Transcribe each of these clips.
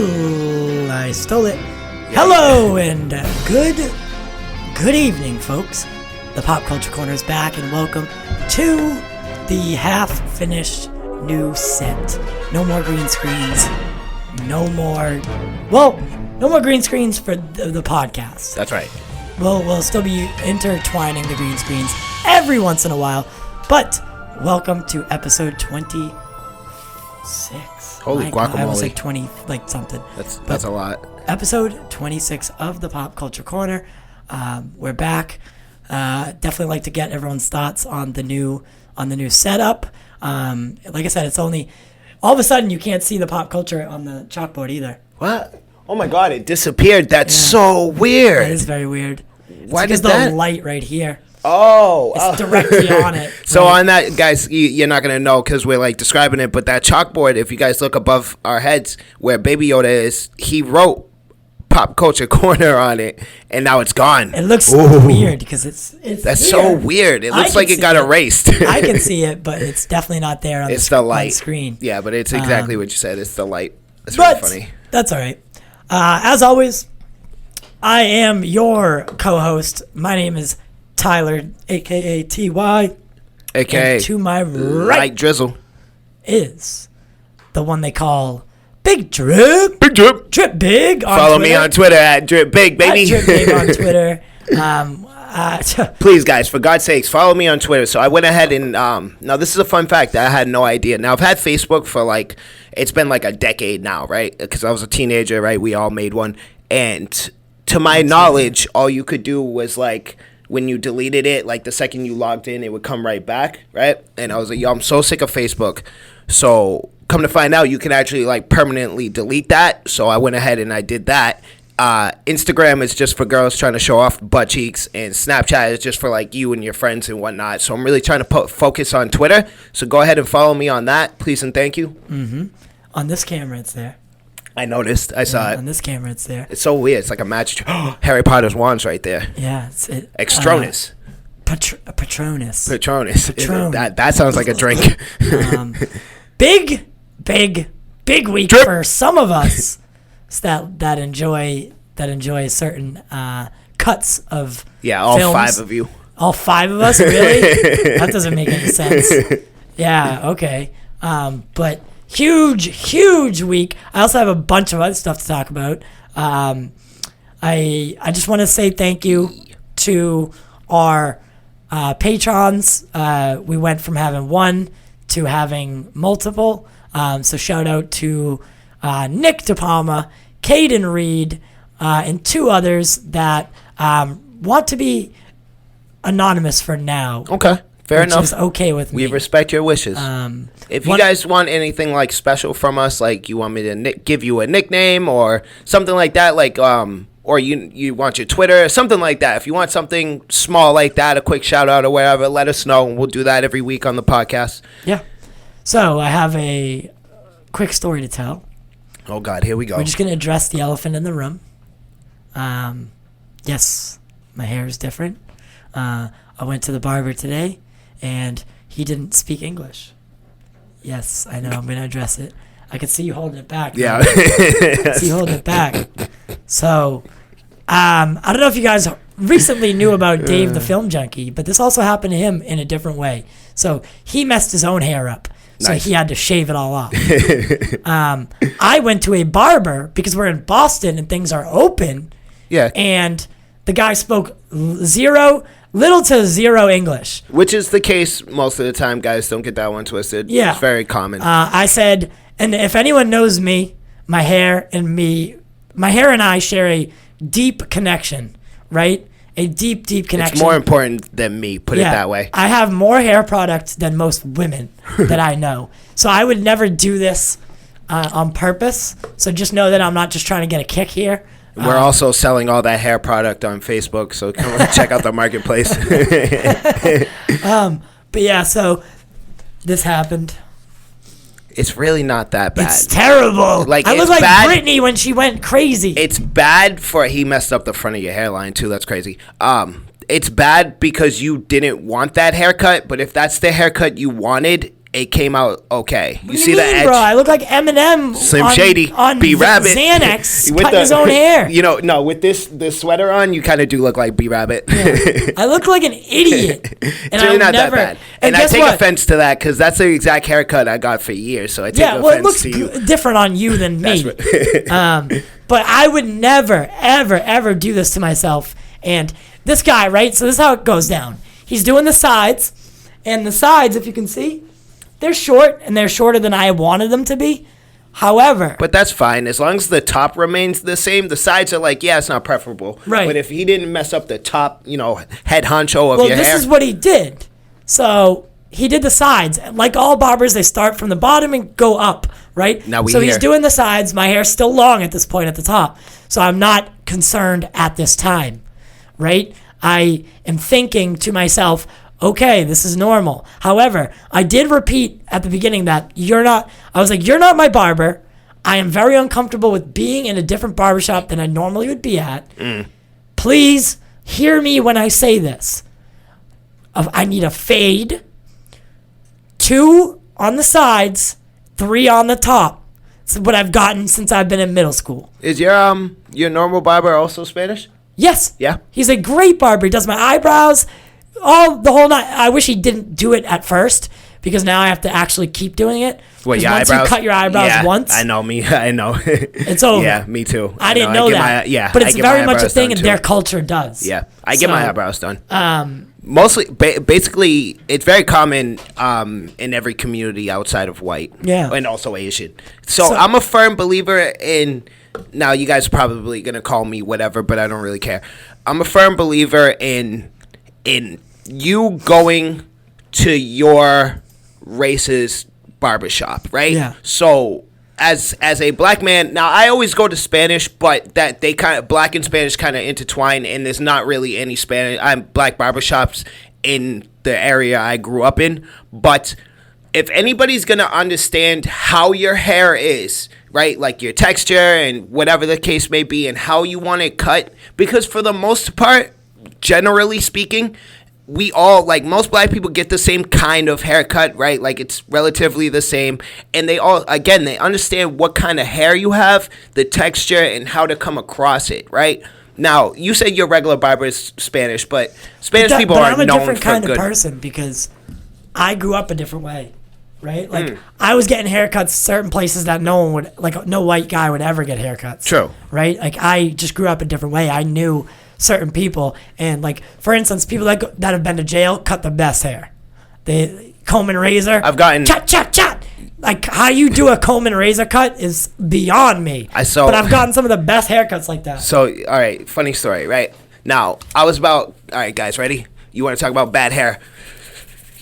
I stole it. Hello and good evening, folks. The Pop Culture Corner is back, and welcome to the half-finished new set. No more green screens. No more green screens for the podcast. That's right. We'll still be intertwining the green screens every once in a while, but welcome to episode 26. Holy guacamole. I was like 20, like something. That's a lot. Episode 26 of the Pop Culture Corner. We're back. Definitely like to get everyone's thoughts on the new setup. Like I said, it's only all of a sudden you can't see the pop culture on the chalkboard either. What? Oh my God! It disappeared. That's so weird. That is very weird. Why did the light right here? It's directly on it. So on that, guys, you're not gonna know because we're like describing it. But that chalkboard, if you guys look above our heads where Baby Yoda is, he wrote Pop Culture Corner on it, and now it's gone. It looks weird because it's that's here. so weird. It looks like it got erased. I can see it, but it's definitely not there on the light on screen. Yeah, but it's exactly what you said. It's the light. It's really funny. That's all right. As always, I am your co-host. My name is Tyler, a.k.a. T.Y. A.k.a. And to my right Drizzle is the one they call Big Driip. Big Driip. Drip Big on Follow Twitter. me on Twitter at Drip Big, baby. At Drip Big on Twitter. Please, guys, for God's sakes, follow me on Twitter. So I went ahead and, now this is a fun fact that I had no idea. Now, I've had Facebook for it's been like a decade now, right? Because I was a teenager, right? We all made one. And to my knowledge, all you could do was when you deleted it, the second you logged in, it would come right back, right? And I was like, yo, I'm so sick of Facebook. So come to find out, you can actually permanently delete that. So I went ahead and I did that. Instagram is just for girls trying to show off butt cheeks, and Snapchat is just for you and your friends and whatnot. So I'm really trying to focus on Twitter. So go ahead and follow me on that, please and thank you. Mm-hmm. On this camera, it's there. I noticed. I saw it. On this camera, it's there. It's so weird. It's like a magic. Harry Potter's wand's right there. Yeah. Extronus. Patronus. That sounds like a drink. Big week Drip. for some of us that enjoy certain cuts of all films. 5 of you. All 5 of us, really? That doesn't make any sense. Yeah, okay. But huge week. I also have a bunch of other stuff to talk about. I just want to say thank you to our patrons. We went from having 1 to having multiple. So shout out to Nick DePalma, Caden Reed, and 2 others that want to be anonymous for now. Okay, fair enough. Which is okay with me. We respect your wishes. If you guys want anything special from us, you want me to give you a nickname or something like that, or you want your Twitter or something like that. If you want something small like that, a quick shout out or whatever, let us know, and we'll do that every week on the podcast. Yeah. So I have a quick story to tell. Oh God, here we go. We're just gonna address the elephant in the room. Yes, my hair is different. I went to the barber today, and he didn't speak English. Yes, I know. I'm gonna address it. I can see you holding it back. Yeah. See you holding it back. So, I don't know if you guys recently knew about Dave the Film Junkie, but this also happened to him in a different way. So he messed his own hair up. So He had to shave it all off. I went to a barber because we're in Boston and things are open. Yeah. And the guy spoke little to zero English. Which is the case most of the time, guys. Don't get that one twisted. Yeah. It's very common. I said, and if anyone knows me, my hair and I share a deep connection, right? A deep connection. It's more important than me, put it that way. I have more hair product than most women that I know. So I would never do this on purpose. So just know that I'm not just trying to get a kick here. We're also selling all that hair product on Facebook, so come on, check out the marketplace. But yeah, so this happened. It's really not that bad. It's terrible. I look like Britney when she went crazy. It's bad he messed up the front of your hairline too. That's crazy. It's bad because you didn't want that haircut, but if that's the haircut you wanted it came out okay. You see the edge, bro? I look like Eminem. Slim Shady on B Rabbit. Xanax, cutting his own hair. You know, no, with this sweater on, you kind of do look like B Rabbit. Yeah. I look like an idiot. It's really not that bad. And I take offense to that because that's the exact haircut I got for years. So I take offense to you. It looks different on you than me. But I would never, ever, ever do this to myself. And this guy, right? So this is how it goes down. He's doing the sides, and the sides, if you can see, they're short, and they're shorter than I wanted them to be. However... But that's fine. As long as the top remains the same, the sides are like, yeah, it's not preferable. Right. But if he didn't mess up the top, head honcho of your hair... Well, this is what he did. So he did the sides. Like all barbers, they start from the bottom and go up, right? He's doing the sides. My hair's still long at this point at the top. So I'm not concerned at this time, right? I am thinking to myself... Okay, this is normal. However, I did repeat at the beginning that you're not my barber. I am very uncomfortable with being in a different barbershop than I normally would be at. Please hear me when I say this. I need a fade, 2 on the sides, 3 on the top. It's what I've gotten since I've been in middle school. Is your normal barber also Spanish? Yes. Yeah. He's a great barber. He does my eyebrows. The whole night. I wish he didn't do it at first because now I have to actually keep doing it. What, your once eyebrows? You cut your eyebrows once. I know. It's over. Yeah, me too. I didn't know that. But it's very much a thing, and their culture does. Yeah, I get my eyebrows done. Mostly, basically, it's very common in every community outside of white. Yeah, and also Asian. So I'm a firm believer in. Now, you guys are probably gonna call me whatever, but I don't really care. I'm a firm believer in you going to your race's barbershop, right? Yeah. So as a black man, now I always go to Spanish, but that they kind of black and Spanish kind of intertwine, and there's not really any black barbershops in the area I grew up in. But if anybody's gonna understand how your hair is, right, like your texture and whatever the case may be, and how you want it cut, because for the most part, generally speaking, we all, like most black people, get the same kind of haircut, right? Like it's relatively the same. And they all, again, they understand what kind of hair you have, the texture, and how to come across it, right? Now, you said your regular barber is Spanish, but Spanish people are known for good. I'm a different kind of person because I grew up a different way, right? Like I was getting haircuts certain places that no one would, like no white guy would ever get haircuts. True. Right? Like I just grew up a different way. I knew certain people, and like for instance, people that have been to jail cut the best hair. They comb and razor. I've gotten chat. Like how you do a comb and razor cut is beyond me. But I've gotten some of the best haircuts like that. So all right, funny story, right? Now all right, guys, ready? You want to talk about bad hair?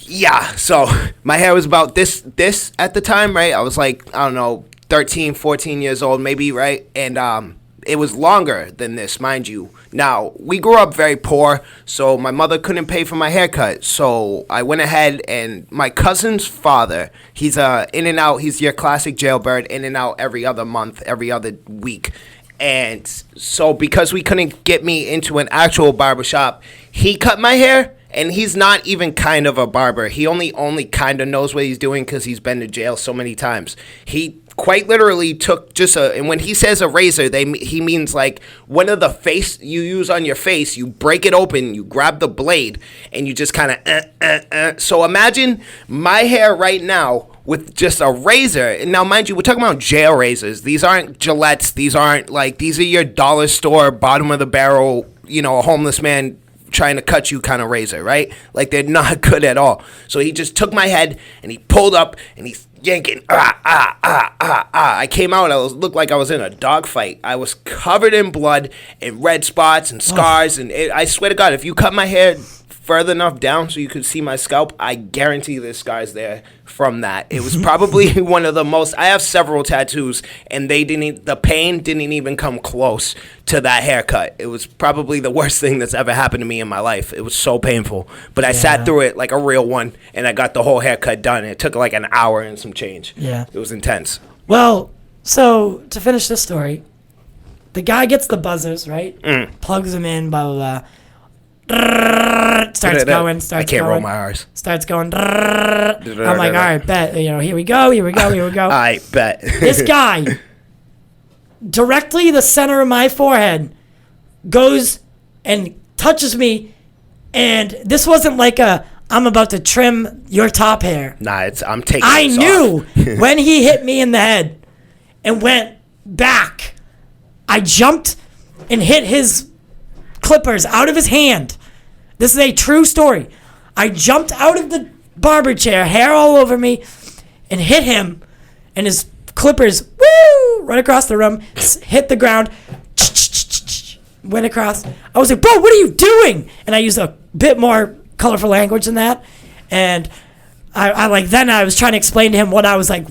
Yeah. So my hair was about this at the time, right? I was like, I don't know, 13, 14 years old, maybe, right? And it was longer than this, mind you. Now, we grew up very poor, so my mother couldn't pay for my haircut. So I went ahead, and my cousin's father, he's in and out, he's your classic jailbird, in and out every other month, every other week. And so because we couldn't get me into an actual barbershop, he cut my hair. And he's not even kind of a barber. He only kind of knows what he's doing because he's been to jail so many times. He quite literally took and when he says a razor, he means like one of the face you use on your face, you break it open, you grab the blade, and you just kind of So imagine my hair right now with just a razor. And now, mind you, we're talking about jail razors. These aren't Gillettes. These are your dollar store, bottom of the barrel, a homeless man trying to cut you kind of razor, right? Like they're not good at all. So he just took my head and he pulled up and he's yanking. I came out. Looked like I was in a dogfight. I was covered in blood and red spots and scars. And I swear to God, if you cut my hair further enough down so you could see my scalp, I guarantee there's scars there from that. It was probably one of the most. I have several tattoos, and the pain didn't even come close to that haircut. It was probably the worst thing that's ever happened to me in my life. It was so painful, but I sat through it like a real one, and I got the whole haircut done. It took like an hour and some change. Yeah, it was intense. Well, so to finish this story, the guy gets the buzzers, right? Plugs them in, blah blah blah. starts going. I can't roll my R's. Starts going. I'm like, all right, bet. Here we go. All right, bet. This guy, directly the center of my forehead, goes and touches me, and this wasn't like I'm about to trim your top hair. Nah, I'm taking I this knew off. when he hit me in the head and went back, I jumped and hit his clippers out of his hand. This is a true story. I jumped out of the barber chair, hair all over me, and hit him, and his clippers, right across the room, hit the ground, went across. I was like, bro, what are you doing? And I used a bit more colorful language than that. And I was trying to explain to him what I was like,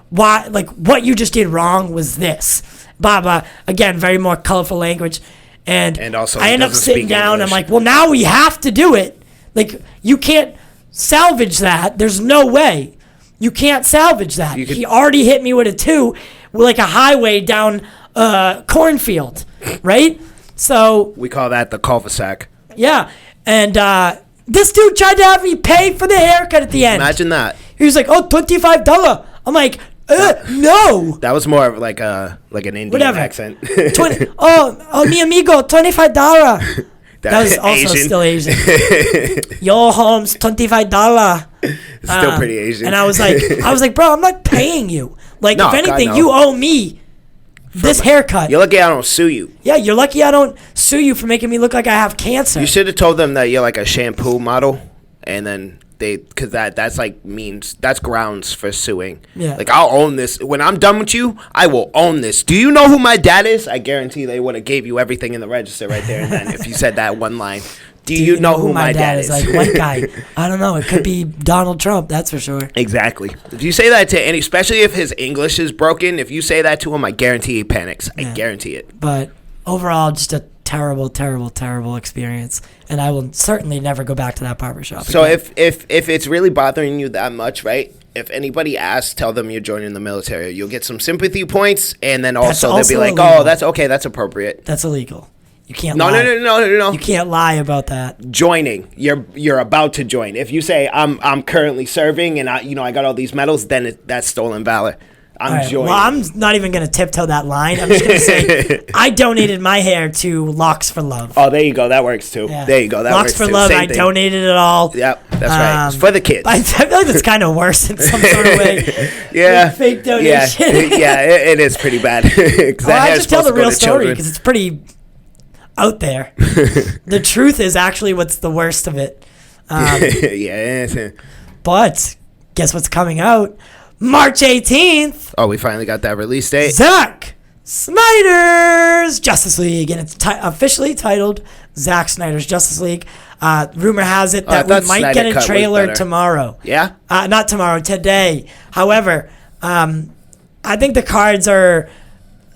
why, like, what you just did wrong was this. Blah, blah. Again, very more colorful language. And also, I end up sitting down. I'm like, well, now we have to do it. Like, you can't salvage that. There's no way. You can't salvage that. He already hit me with a 2, like a highway down cornfield, right? So we call that the cul-de-sac. Yeah, and this dude tried to have me pay for the haircut at the end. Imagine that. He was like, "Oh, $25." I'm like, no. That was more of like an Indian accent. Mi amigo, $25. That was also Asian. Still Asian. Yo, Holmes, $25. Still pretty Asian. And I was like, bro, I'm not paying you. Like, no, if anything, God, no. You owe me this haircut. You're lucky I don't sue you. Yeah, you're lucky I don't sue you for making me look like I have cancer. You should have told them that you're like a shampoo model, and then because that's like that's grounds for suing. Yeah. Like, I'll own this. When I'm done with you, I will own this. Do you know who my dad is? I guarantee they would have gave you everything in the register right there and then if you said that one line. Do you know who my dad is? Like, white guy. I don't know. It could be Donald Trump. That's for sure. Exactly. If you say that to any, especially if his English is broken, if you say that to him, I guarantee he panics. I guarantee it. But overall, just a terrible, terrible, terrible experience. And I will certainly never go back to that barbershop. So again. if it's really bothering you that much, right? If anybody asks, tell them you're joining the military. You'll get some sympathy points, and then also they'll be like, illegal. "Oh, that's okay. That's appropriate." That's illegal. You can't lie. No. You can't lie about that. Joining. You're about to join. If you say I'm currently serving and I got all these medals, then that's stolen valor. I'm joining. Well, I'm not even going to tiptoe that line. I'm just going to say I donated my hair to Locks for Love. Oh, there you go. That works too. Yeah. There you go. That Locks works for too. Love. Same thing. Donated it all. Yep, that's right. It's for the kids. I feel like that's kind of worse in some sort of way. Yeah. Like fake donation. Yeah, it is pretty bad. I have to tell the real story because it's pretty out there. The truth is actually what's the worst of it. Yeah. But guess what's coming out? March 18th. Oh, we finally got that release date. Zack Snyder's Justice League, and it's officially titled Zack Snyder's Justice League. Rumor has it that we might get a trailer tomorrow. Yeah? Not tomorrow, today. However, I think the cards are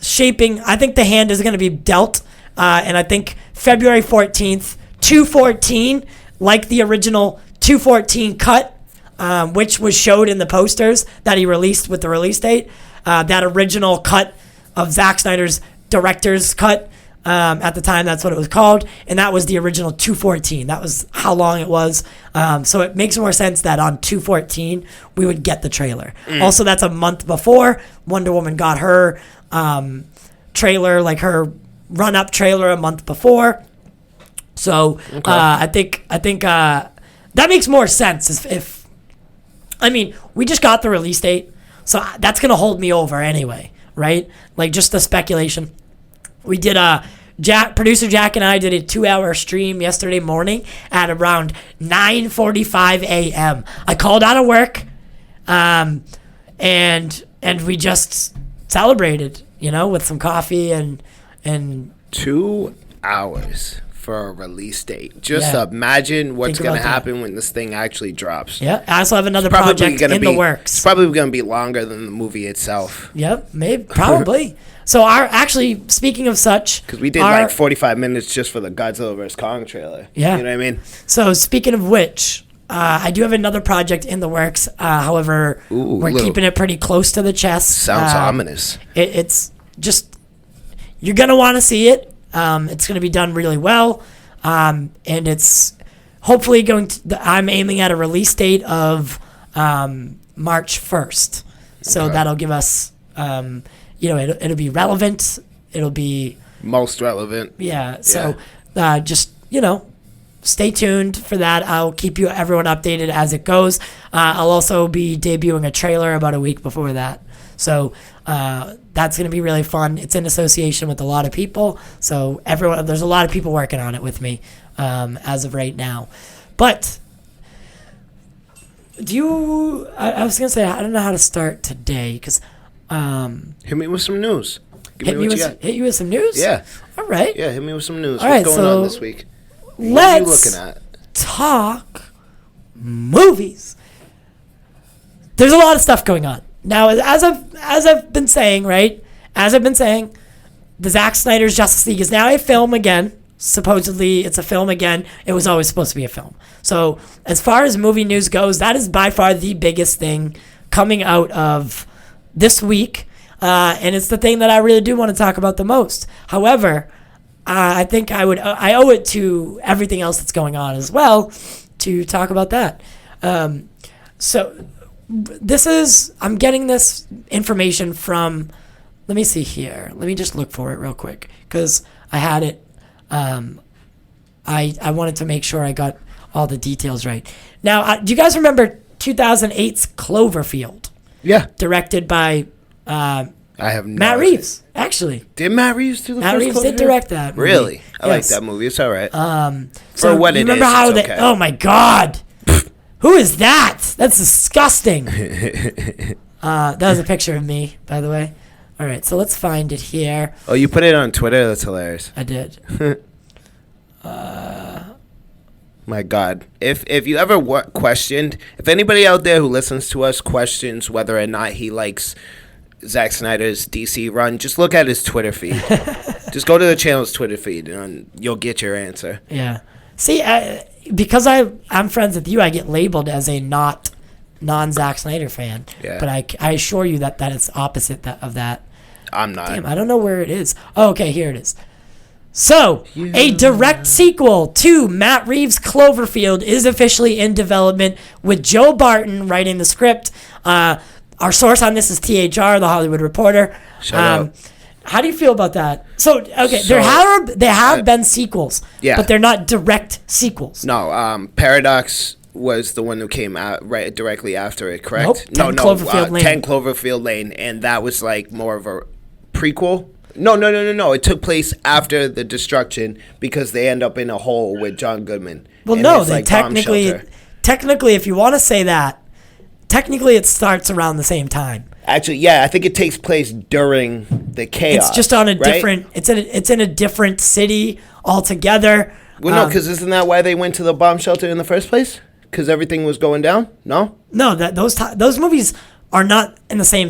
shaping. I think the hand is going to be dealt, and I think February 14th, 214, like the original 214 cut, which was showed in the posters that he released with the release date. That original cut of Zack Snyder's director's cut, at the time, that's what it was called. And that was the original 214. That was how long it was. So it makes more sense that on 214, we would get the trailer. Also, that's a month before Wonder Woman got her trailer, like her run-up trailer a month before. So okay. I think that makes more sense if I mean, we just got the release date, so that's going to hold me over anyway, right? Like, just the speculation. We did producer Jack and I did a 2-hour stream yesterday morning at around 9:45 a.m. I called out of work, and we just celebrated, with some coffee and 2 hours for a release date. Just imagine what's going to happen when this thing actually drops. Yeah, I also have another project in the works. It's probably going to be longer than the movie itself. Yep, maybe, probably. So speaking of such, because we did like 45 minutes just for the Godzilla vs. Kong trailer. Yeah, you know what I mean. So speaking of which, I do have another project in the works. However, we're keeping it pretty close to the chest. Sounds ominous. It's just, you're gonna want to see it. It's going to be done really well, and it's hopefully I'm aiming at a release date of March 1st. So that'll give us, it'll be relevant. It'll be most relevant. Yeah. So just, stay tuned for that. I'll keep everyone updated as it goes. I'll also be debuting a trailer about a week before that. So that's going to be really fun. It's in association with a lot of people. So there's a lot of people working on it with me as of right now. But I was going to say, I don't know how to start today because... hit me with some news. Hit you with some news? Yeah. All right. Yeah, hit me with some news. All What's right, going on this week? What are you looking at? Talk movies. There's a lot of stuff going on. Now, as I've been saying, right? As I've been saying, the Zack Snyder's Justice League is now a film again. Supposedly, it's a film again. It was always supposed to be a film. So, as far as movie news goes, that is by far the biggest thing coming out of this week. And it's the thing that I really do want to talk about the most. However, I think I owe it to everything else that's going on as well to talk about that. So I'm getting this information from, let me see here. Let me just look for it real quick because I had it. I wanted to make sure I got all the details right. Now, do you guys remember 2008's Cloverfield? Yeah. Directed by I have no Matt idea. Reeves, actually. Did Matt Reeves do the Matt first Reeves Cloverfield? did direct that movie. Really? I like Yes. that movie. It's all right. So For what you it remember is, how it's they? okay. Oh my God, who is that? That's disgusting. That was a picture of me, by the way. All right, so let's find it here. Oh, you put it on Twitter? That's hilarious. I did. My God. If you ever questioned, if anybody out there who listens to us questions whether or not he likes Zack Snyder's DC run, just look at his Twitter feed. Just go to the channel's Twitter feed and you'll get your answer. Yeah. See, because I'm friends with you, I get labeled as a non-Zack Snyder fan. Yeah. But I assure you that it's opposite of that. I'm not. Damn, I don't know where it is. Oh, okay, here it is. So, a direct sequel to Matt Reeves' Cloverfield is officially in development with Joe Barton writing the script. Our source on this is THR, the Hollywood Reporter. Shout out. How do you feel about that? So, okay, there have been sequels, but they're not direct sequels. No, Paradox was the one who came out directly after it, correct? Nope, 10 Cloverfield Lane. 10 Cloverfield Lane, and that was like more of a prequel. No. It took place after the destruction because they end up in a hole with John Goodman. Well, and no, it's they like bomb shelter. technically, if you want to say that, technically it starts around the same time. Actually, yeah, I think it takes place during the chaos. It's just on a right? different. It's in a different city altogether. Well, no, because isn't that why they went to the bomb shelter in the first place? Because everything was going down. No. No, those movies are not in the same,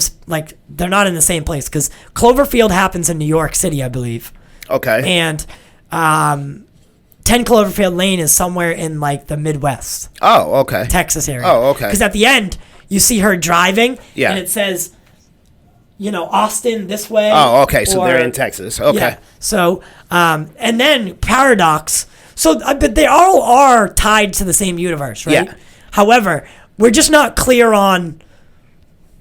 they're not in the same place because Cloverfield happens in New York City, I believe. Okay. And 10 Cloverfield Lane is somewhere in the Midwest. Oh, okay. Texas area. Oh, okay. Because at the end, you see her driving, yeah. and it says, Austin this way. Oh, okay. So they're in Texas. Okay. Yeah. So, and then Paradox. So, but they all are tied to the same universe, right? Yeah. However, we're just not clear on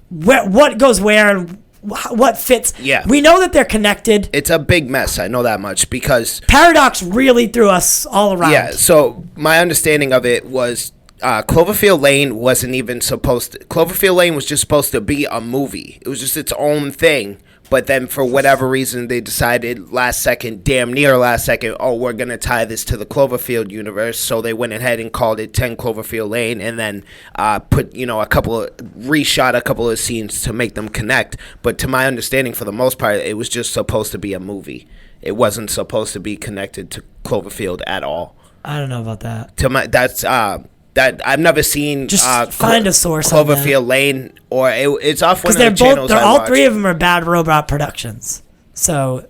what goes where and what fits. Yeah. We know that they're connected. It's a big mess. I know that much because Paradox really threw us all around. Yeah. So my understanding of it was Cloverfield Lane wasn't even supposed to. Cloverfield Lane was just supposed to be a movie. It was just its own thing. But then for whatever reason, they decided damn near last second, oh, we're going to tie this to the Cloverfield universe. So they went ahead and called it 10 Cloverfield Lane and then reshot a couple of scenes to make them connect. But to my understanding, for the most part, it was just supposed to be a movie. It wasn't supposed to be connected to Cloverfield at all. I don't know about that. That I've never seen. Just find a source. Cloverfield Lane, or it's off one of the channels. They're all three of them are Bad Robot Productions, so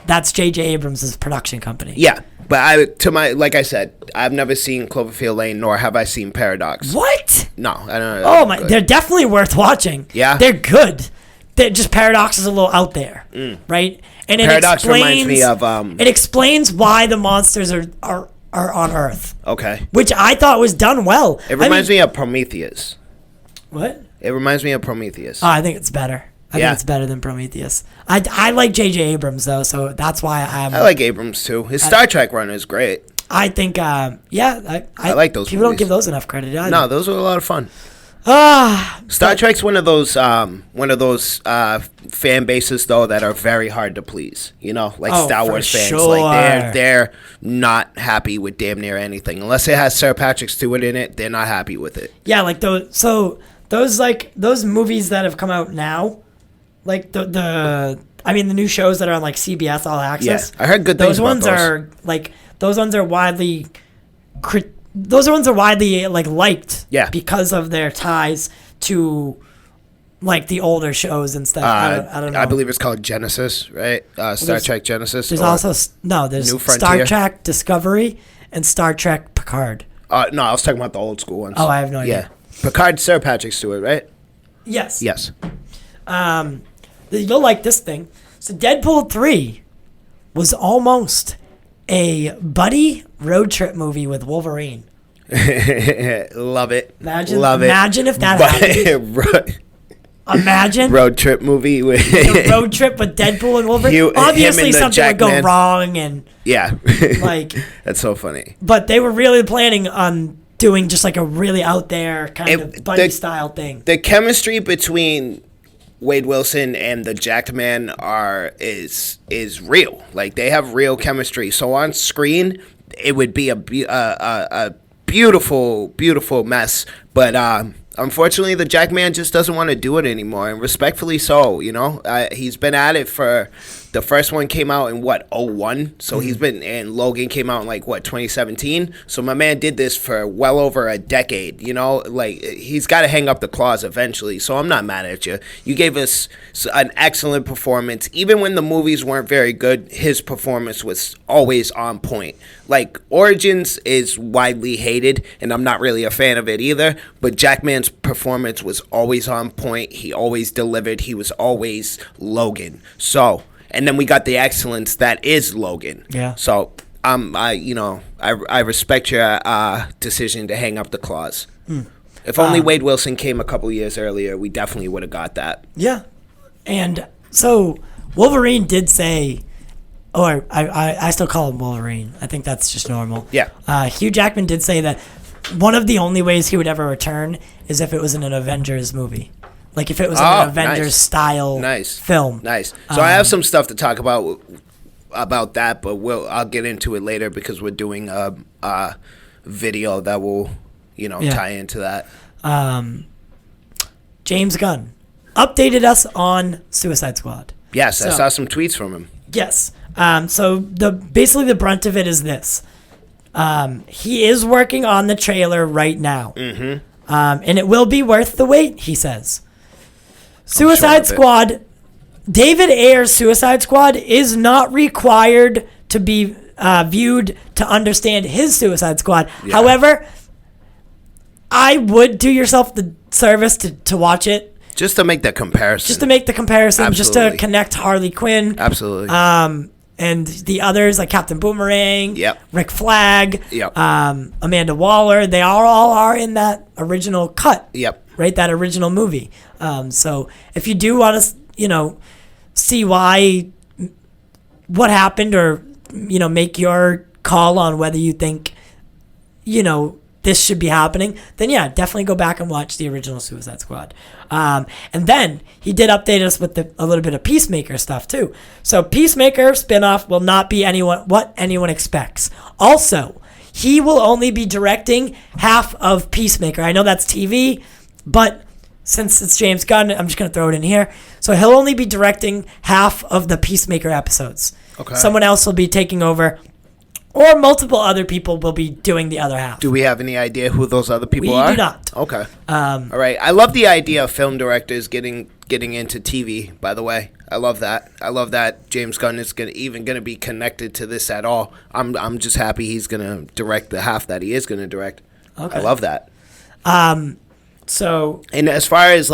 that's J.J. Abrams' production company. Yeah, but like I said, I've never seen Cloverfield Lane, nor have I seen Paradox. What? No, I don't know. Oh my, they're definitely worth watching. Yeah, they're good. Paradox is a little out there, right? And Paradox reminds me of it explains why the monsters are are on Earth. Okay. Which I thought was done well. It reminds me of Prometheus. What? It reminds me of Prometheus. Oh, I think it's better. I think it's better than Prometheus. I like J.J. Abrams, though, so that's why I like Abrams, too. His Star Trek run is great. I think, I like those people don't movies. give those enough credit either. No, those are a lot of fun. Star Trek's one of those fan bases though that are very hard to please. You know, like Star Wars fans. Sure. Like they're not happy with damn near anything unless it has Sir Patrick Stewart in it. They're not happy with it. Yeah, like those. So those movies that have come out now, like the new shows that are on like CBS All Access. Yeah, I heard good things about those. Those ones are widely. Those ones are widely liked, because of their ties to the older shows and stuff. I don't know. I believe it's called Genesis, right? Star Trek Genesis. There's also there's New Star Frontier. Trek Discovery and Star Trek Picard. No, I was talking about the old school ones. Oh, I have no idea. Yeah, Picard, Sir Patrick Stewart, right? Yes. Yes. You'll like this thing. So Deadpool 3 was almost a buddy road trip movie with Wolverine. Love it. Imagine if that happened. Imagine road trip movie with a road trip with Deadpool and Wolverine. Obviously, something would go wrong, and that's so funny. But they were really planning on doing just a really out there kind of buddy style thing. The chemistry between Wade Wilson and the Jacked Man is real. Like they have real chemistry. So on screen, it would be a beautiful, beautiful mess. But unfortunately, the Jacked Man just doesn't want to do it anymore, and respectfully so. You know, he's been at it for. The first one came out in 2001, so he's been, and Logan came out in 2017. So my man did this for well over a decade. You know, he's got to hang up the claws eventually. So I'm not mad at you. You gave us an excellent performance, even when the movies weren't very good. His performance was always on point. Origins is widely hated, and I'm not really a fan of it either. But Jackman's performance was always on point. He always delivered. He was always Logan. So. And then we got the excellence that is Logan. Yeah. So I respect your decision to hang up the claws. If only Wade Wilson came a couple years earlier, we definitely would have got that. Yeah. And so Wolverine did say, or I still call him Wolverine. I think that's just normal. Yeah. Hugh Jackman did say that one of the only ways he would ever return is if it was in an Avengers movie. If it was an Avengers-style film. Nice. So I have some stuff to talk about that, but I'll get into it later because we're doing a video that will, tie into that. James Gunn updated us on Suicide Squad. Yes, I saw some tweets from him. Yes. So basically the brunt of it is this. He is working on the trailer right now. Mm-hmm. And it will be worth the wait, he says. Suicide Squad, David Ayer's Suicide Squad is not required to be viewed to understand his Suicide Squad. Yeah. However, I would do yourself the service to watch it. Just to make the comparison. Absolutely. Just to connect Harley Quinn. Absolutely. And the others like Captain Boomerang, Rick Flag, Yep. Amanda Waller, they all are in that original cut. Yep. Right, that original movie. So if you do want to, see what happened, or make your call on whether you think, this should be happening, then yeah, definitely go back and watch the original Suicide Squad. And then he did update us with a little bit of Peacemaker stuff too. So Peacemaker spinoff will not be what anyone expects. Also, he will only be directing half of Peacemaker. I know that's TV. But since it's James Gunn, I'm just going to throw it in here. So he'll only be directing half of the Peacemaker episodes. Okay. Someone else will be taking over, or multiple other people will be doing the other half. Do we have any idea who those other people are? We do not. Okay. All right. I love the idea of film directors getting into TV, by the way. I love that. I love that James Gunn is going to be connected to this at all. I'm just happy he's going to direct the half that he is going to direct. Okay. I love that. So, and as far as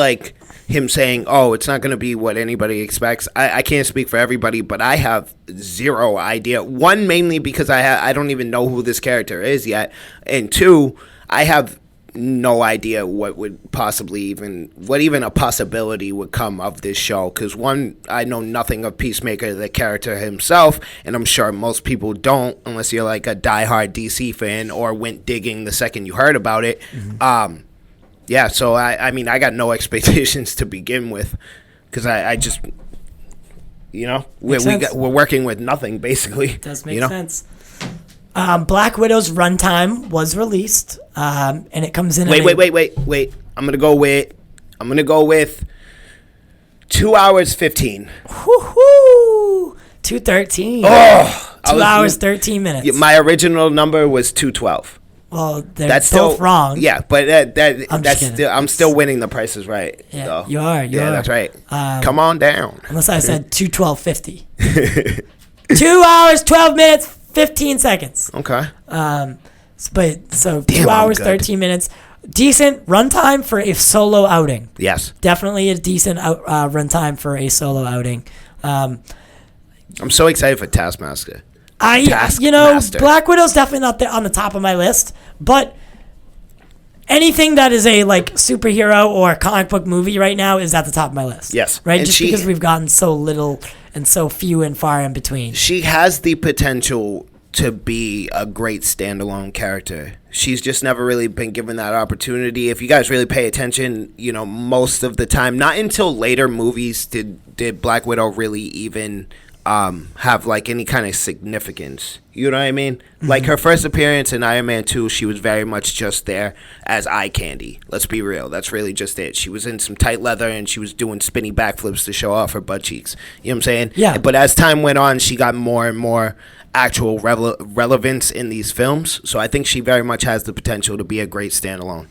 him saying, "Oh, it's not going to be what anybody expects." I can't speak for everybody, but I have zero idea. One, mainly because I don't even know who this character is yet, and two, I have no idea what would possibly even a possibility would come of this show. Because one, I know nothing of Peacemaker, the character himself, and I'm sure most people don't, unless you're like a diehard DC fan or went digging the second you heard about it. Mm-hmm. Yeah, so I mean, I got no expectations to begin with, because I just, we're working with nothing, basically. It does make sense. Black Widow's runtime was released, and it comes in. Wait. I'm gonna go with 2 hours 15. Woohoo! 2:13. Oh, 2 hours 13 minutes. My original number was 2:12. Well, that's both wrong. Yeah, but I'm still winning the Price is Right. Yeah, though. you are. That's right. Come on down. Unless I said 2:12:50. 2 hours 12 minutes 15 seconds. Okay. But 2 hours 13 minutes. Decent runtime for a solo outing. Yes. Definitely a decent runtime for a solo outing. I'm so excited for Taskmaster. Black Widow's definitely not on the top of my list, but anything that is a superhero or comic book movie right now is at the top of my list. Yes. Right? Just because we've gotten so little and so few and far in between. She has the potential to be a great standalone character. She's just never really been given that opportunity. If you guys really pay attention, most of the time, not until later movies did Black Widow really even have any kind of significance. You know what I mean? Mm-hmm. Like her first appearance in Iron Man 2, she was very much just there as eye candy. Let's be real. That's really just it. She was in some tight leather and she was doing spinny backflips to show off her butt cheeks. You know what I'm saying? Yeah. But as time went on, she got more and more actual relevance in these films. So I think she very much has the potential to be a great standalone.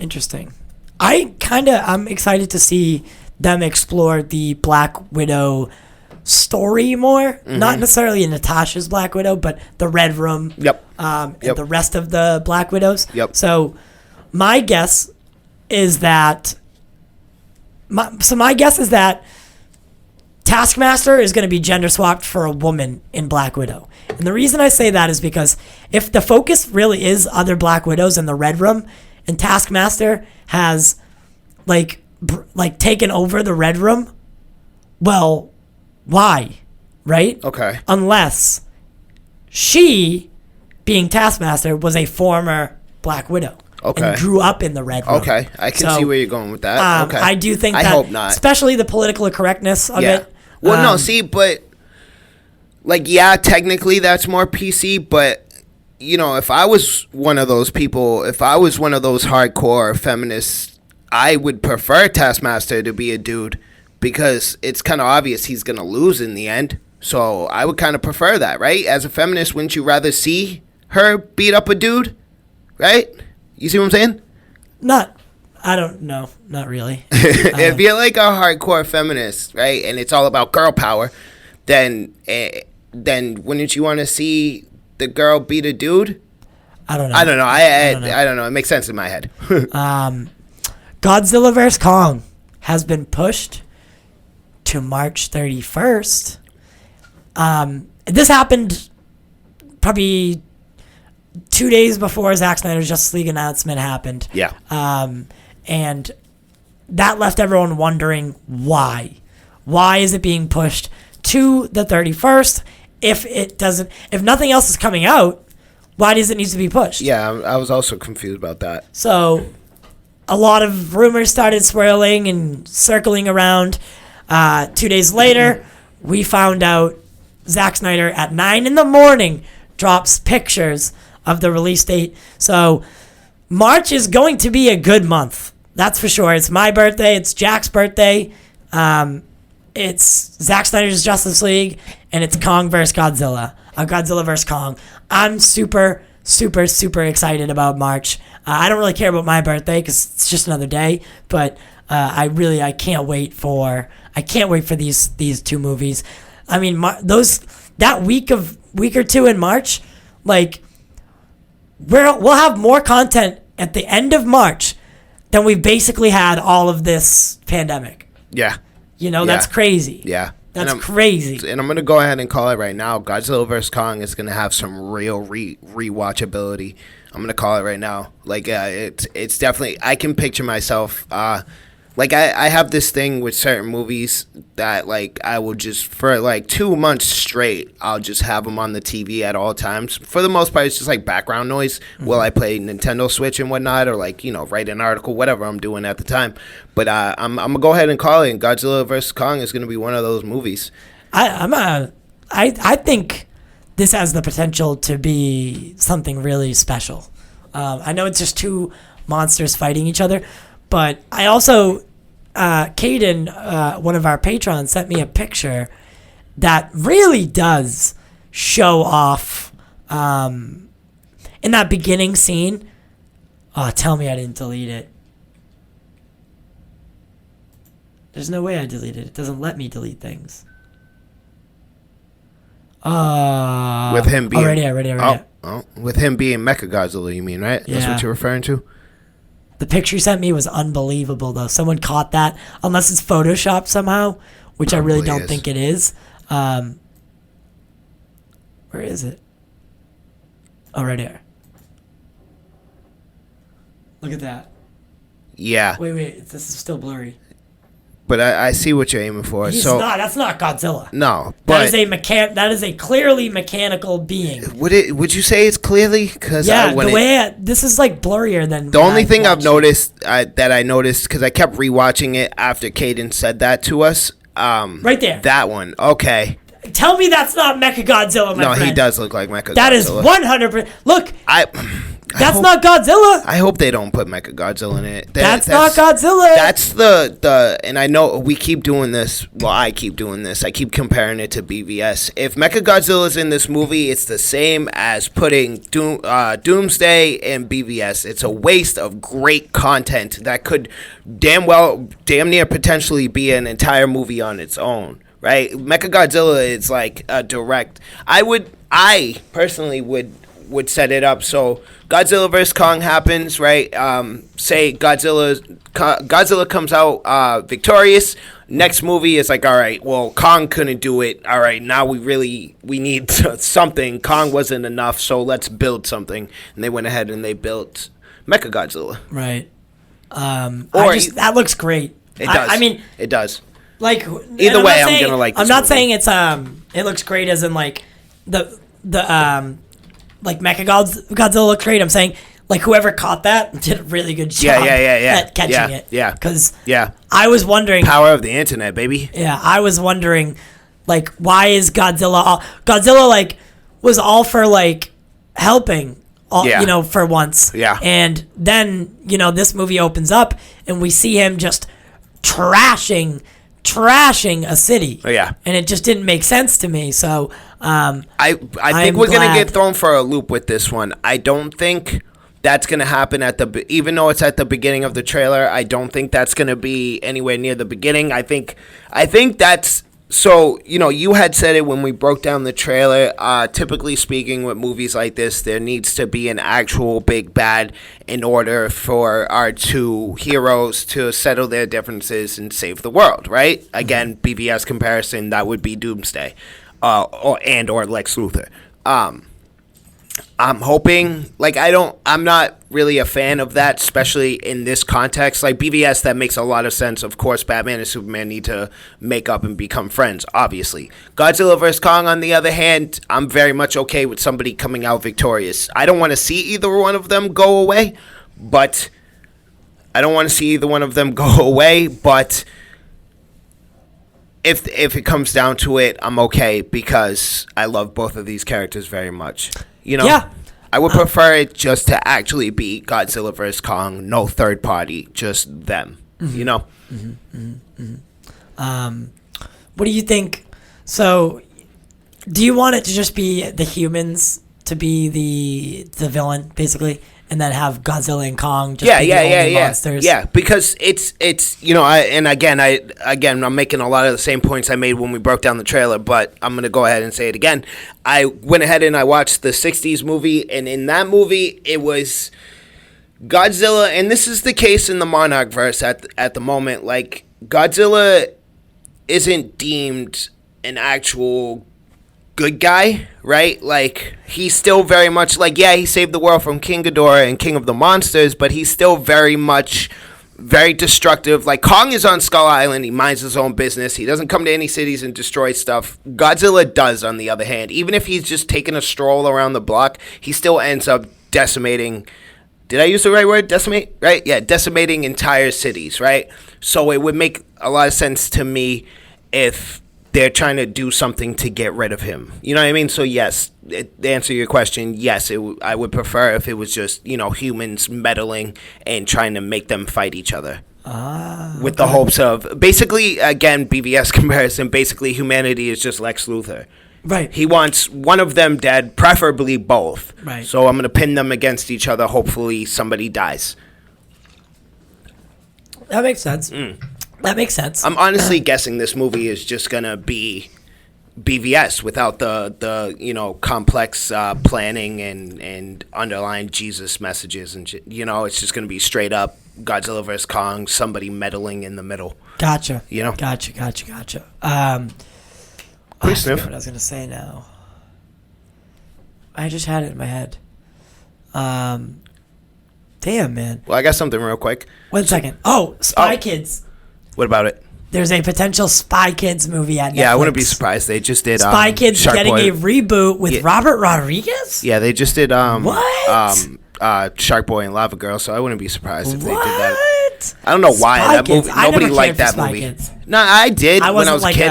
Interesting. I'm excited to see them explore the Black Widow story more. Mm-hmm. Not necessarily Natasha's Black Widow, but the Red Room. Yep. And the rest of the Black Widows. Yep. So my guess is that Taskmaster is going to be gender swapped for a woman in Black Widow. And the reason I say that is because if the focus really is other Black Widows in the Red Room, and Taskmaster has taken over the Red Room, well, why? Right? Okay. Unless she, being Taskmaster, was a former Black Widow. Okay. And grew up in the Red Room. Okay. I can see where you're going with that. Okay. I do think that. I hope not. Especially the political correctness of it. Well, no, see, but, technically that's more PC, but, if I was one of those people, if I was one of those hardcore feminists, I would prefer Taskmaster to be a dude, because it's kind of obvious he's going to lose in the end. So I would kind of prefer that, right? As a feminist, wouldn't you rather see her beat up a dude? Right? You see what I'm saying? I don't know. Not really. If you're a hardcore feminist, right, and it's all about girl power, then wouldn't you want to see the girl beat a dude? I don't know. I don't know. It makes sense in my head. Godzilla vs. Kong has been pushed to March 31st. This happened probably 2 days before Zack Snyder's Justice League announcement happened. Yeah. And that left everyone wondering why. Why is it being pushed to the 31st? If nothing else is coming out, why does it need to be pushed? Yeah, I was also confused about that. So a lot of rumors started swirling and circling around. 2 days later, we found out Zack Snyder at 9 a.m. drops pictures of the release date. So March is going to be a good month. That's for sure. It's my birthday. It's Jack's birthday. It's Zack Snyder's Justice League, and it's Kong vs. Godzilla. Godzilla vs. Kong. I'm super, super, super excited about March. I don't really care about my birthday because it's just another day, but I can't wait for these two movies. I mean, that week or two in March, we'll have more content at the end of March then we've basically had all of this pandemic. Yeah. You know, Yeah. that's crazy. Yeah. That's crazy. And I'm going to go ahead and call it right now. Godzilla vs. Kong is going to have some real rewatchability. I'm going to call it right now. Like, it's definitely, I can picture myself, like, I have this thing with certain movies that, like, I will just, for, like, 2 months straight, I'll just have them on the TV at all times. For the most part, it's just, like, background noise while I play Nintendo Switch and whatnot, or, like, you know, write an article, whatever I'm doing at the time. But I'm going to go ahead and call it, and Godzilla vs. Kong is going to be one of those movies. I think this has the potential to be something really special. I know it's just two monsters fighting each other, but I also, Caden, one of our patrons, sent me a picture that really does show off in that beginning scene. Oh, tell me I didn't delete it. There's no way I deleted it. It doesn't let me delete things. With him being already. With him being Mechagodzilla, you mean, right? That's what you're referring to? The picture you sent me was unbelievable, though. Someone caught that, unless it's Photoshopped somehow, which I really don't think it is. Where is it? Oh, right here. Look at that. Yeah. Wait. This is still blurry. But I see what you're aiming for. That's not Godzilla. No, but that is a clearly mechanical being. Would you say it's clearly? Cause this is like blurrier than the only thing I've noticed that I noticed, because I kept rewatching it after Caden said that to us. Right there. That one. Okay. Tell me that's not Mechagodzilla, my friend. No, he does look like Mechagodzilla. That is 100%. Look. That's not Godzilla. I hope they don't put Mechagodzilla in it. That's not Godzilla. That's the and I know we keep doing this. Well, I keep doing this. I keep comparing it to BVS. If Mechagodzilla's in this movie, it's the same as putting Doomsday in BVS. It's a waste of great content that could damn near potentially be an entire movie on its own. Right? Mechagodzilla is like a direct. I personally would set it up so Godzilla vs. Kong happens, right? Say Godzilla comes out victorious. Next movie is like, all right, well, Kong couldn't do it. All right, now we need something. Kong wasn't enough, so let's build something. And they went ahead and they built Mechagodzilla. Right. That looks great. It does. I mean, it does. Like either way, I'm gonna like this I'm not movie. saying it's it looks great as in like the like Mechagodzilla looks great. I'm saying like whoever caught that did a really good job at catching it. Yeah. Because I was wondering, power of the internet, baby. Yeah, I was wondering like why is Godzilla like was all for like helping you know, for once. Yeah. And then, you know, this movie opens up and we see him just trashing a city. Oh, yeah. And it just didn't make sense to me. So I think we're going to get thrown for a loop with this one. I don't think that's going to happen even though it's at the beginning of the trailer. I don't think that's going to be anywhere near the beginning. I think that's, so, you know, you had said it when we broke down the trailer. Typically speaking, with movies like this, there needs to be an actual big bad in order for our two heroes to settle their differences and save the world, right? Again, BVS comparison, that would be Doomsday or Lex Luthor. I'm hoping, like, I'm not really a fan of that, especially in this context. Like, BVS, that makes a lot of sense. Of course, Batman and Superman need to make up and become friends, obviously. Godzilla vs. Kong, on the other hand, I'm very much okay with somebody coming out victorious. I don't want to see either one of them go away, but if it comes down to it, I'm okay because I love both of these characters very much. You know? Yeah. I would prefer it just to actually be Godzilla vs. Kong, no third party, just them. You know? What do you think? So, do you want it to just be the humans to be the villain, basically? And then have Godzilla and Kong just be the only monsters. Yeah, because it's you know, I'm making a lot of the same points I made when we broke down the trailer, but I'm gonna go ahead and say it again. I went ahead and I watched the '60s movie, and in that movie, it was Godzilla, and this is the case in the Monarch verse at the moment, like, Godzilla isn't deemed an actual good guy, right? Like, he's still very much like, yeah, he saved the world from King Ghidorah and King of the Monsters, but he's still very much very destructive. Like, Kong is on Skull Island. He minds his own business. He doesn't come to any cities and destroy stuff. Godzilla does, on the other hand. Even if he's just taking a stroll around the block, he still ends up decimating. Did I use the right word? Decimate? Right? Yeah, decimating entire cities, right? So it would make a lot of sense to me if they're trying to do something to get rid of him. You know what I mean? So, yes, to answer your question, yes, I would prefer if it was just, humans meddling and trying to make them fight each other. With the hopes of, basically, again, BVS comparison, basically humanity is just Lex Luthor. Right. He wants one of them dead, preferably both. Right. So I'm going to pin them against each other. Hopefully somebody dies. That makes sense. That makes sense. I'm honestly guessing this movie is just going to be BVS without the complex planning and underlying Jesus messages and shit. It's just going to be straight up Godzilla vs. Kong, somebody meddling in the middle. Gotcha. Gotcha. I forget what I was going to say now. I just had it in my head. Damn, man. Well, I got something real quick. 1 second. Oh, Spy Kids. What about it? There's a potential Spy Kids movie at Netflix. Yeah, I wouldn't be surprised. They just did Spy Kids Shark getting Boy. a reboot with Robert Rodriguez? Yeah, they just did What? Shark Boy and Lava Girl, so I wouldn't be surprised if they did that. What? I don't know why Spy that movie. Kids. I Nobody never liked cared for that Spy movie. Kids. No, I did when I was a kid.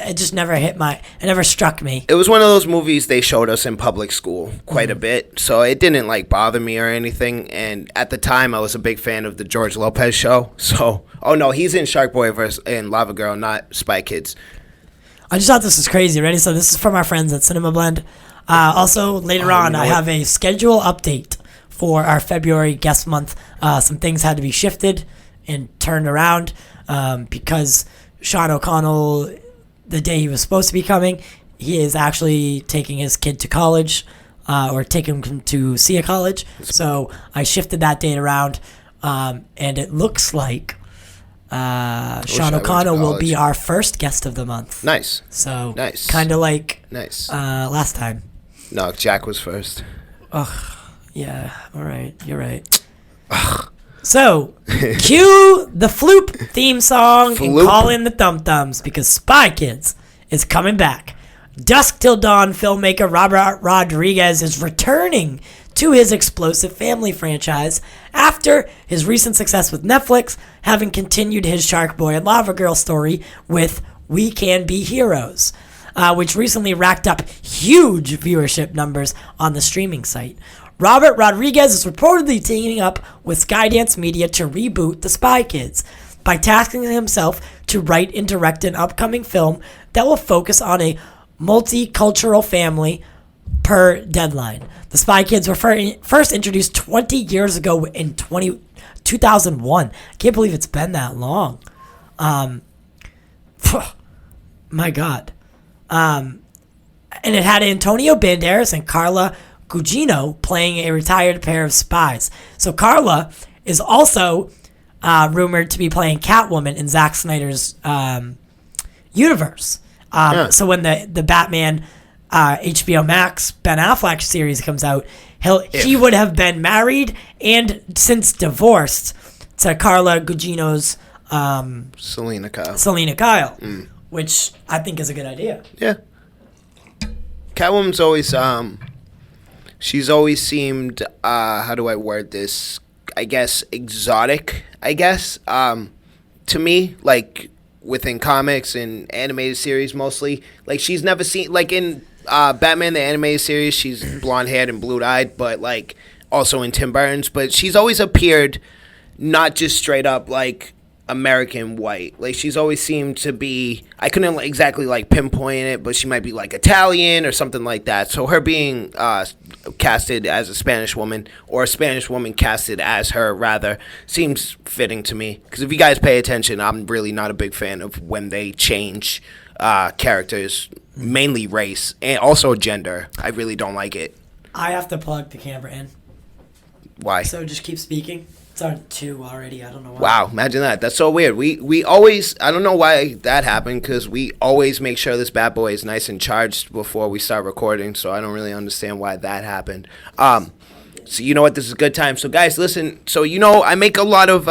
It just never hit it never struck me. It was one of those movies they showed us in public school quite a bit, so it didn't bother me or anything. And at the time, I was a big fan of the George Lopez show. So, oh no, he's in Shark Boy and Lava Girl, not Spy Kids. I just thought this was crazy. Ready? So this is from our friends at Cinema Blend. Also, later on, I have a schedule update for our February guest month. Some things had to be shifted and turned around because Sean O'Connell, the day he was supposed to be coming, he is actually taking his kid to college or taking him to see a college. So I shifted that date around, and it looks like Sean O'Connell will be our first guest of the month. Nice. So nice. Kind of like nice. Last time. No, Jack was first. Ugh. Yeah. All right. You're right. Ugh. So, cue the Floop theme song and call in the Dum-Dums because Spy Kids is coming back. Dusk Till Dawn filmmaker Robert Rodriguez is returning to his explosive family franchise after his recent success with Netflix, having continued his Shark Boy and Lava Girl story with We Can Be Heroes, which recently racked up huge viewership numbers on the streaming site. Robert Rodriguez is reportedly teaming up with Skydance Media to reboot The Spy Kids by tasking himself to write and direct an upcoming film that will focus on a multicultural family per deadline. The Spy Kids were first introduced 20 years ago in 2001. I can't believe it's been that long. My God. And it had Antonio Banderas and Carla Gugino playing a retired pair of spies. So Carla is also rumored to be playing Catwoman in Zack Snyder's universe. So when the Batman HBO Max Ben Affleck series comes out, he would have been married and since divorced to Carla Gugino's Selena Kyle, which I think is a good idea. Yeah. Catwoman's always she's always seemed, how do I word this? I guess exotic, to me, like within comics and animated series mostly. Like she's never seen, like in Batman the animated series, she's blonde-haired and blue-eyed, but like also in Tim Burton's. But she's always appeared not just straight up like American white. Like she's always seemed to be, I couldn't exactly like pinpoint it, but she might be like Italian or something like that. So her being casted as a Spanish woman, or a Spanish woman casted as her rather, seems fitting to me. Because if you guys pay attention, I'm really not a big fan of when they change characters, mainly race and also gender. I really don't like it. I have to plug the camera in. Why? So just keep speaking. It's on 2 already. I don't know why. Wow, imagine that. That's so weird. We always, I don't know why that happened, because we always make sure this bad boy is nice and charged before we start recording, so I don't really understand why that happened. So you know what? This is a good time. So guys, listen. So I make a lot of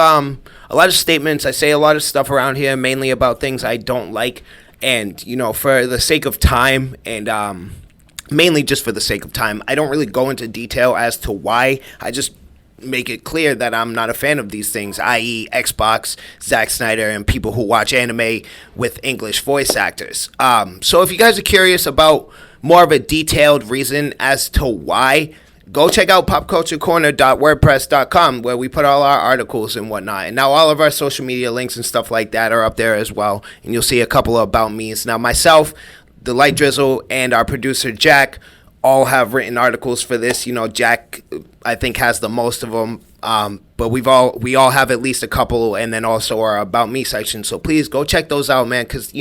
statements. I say a lot of stuff around here, mainly about things I don't like, and for the sake of time, and mainly just for the sake of time, I don't really go into detail as to why. I just make it clear that I'm not a fan of these things, i.e. Xbox, Zack Snyder, and people who watch anime with English voice actors. So if you guys are curious about more of a detailed reason as to why, go check out popculturecorner.wordpress.com, where we put all our articles and whatnot. And now all of our social media links and stuff like that are up there as well. And you'll see a couple of about me's. Now myself, the Light Drizzle, and our producer Jack all have written articles for this. Jack, I think, has the most of them. But we all have at least a couple, and then also our About Me section. So please go check those out, man, because,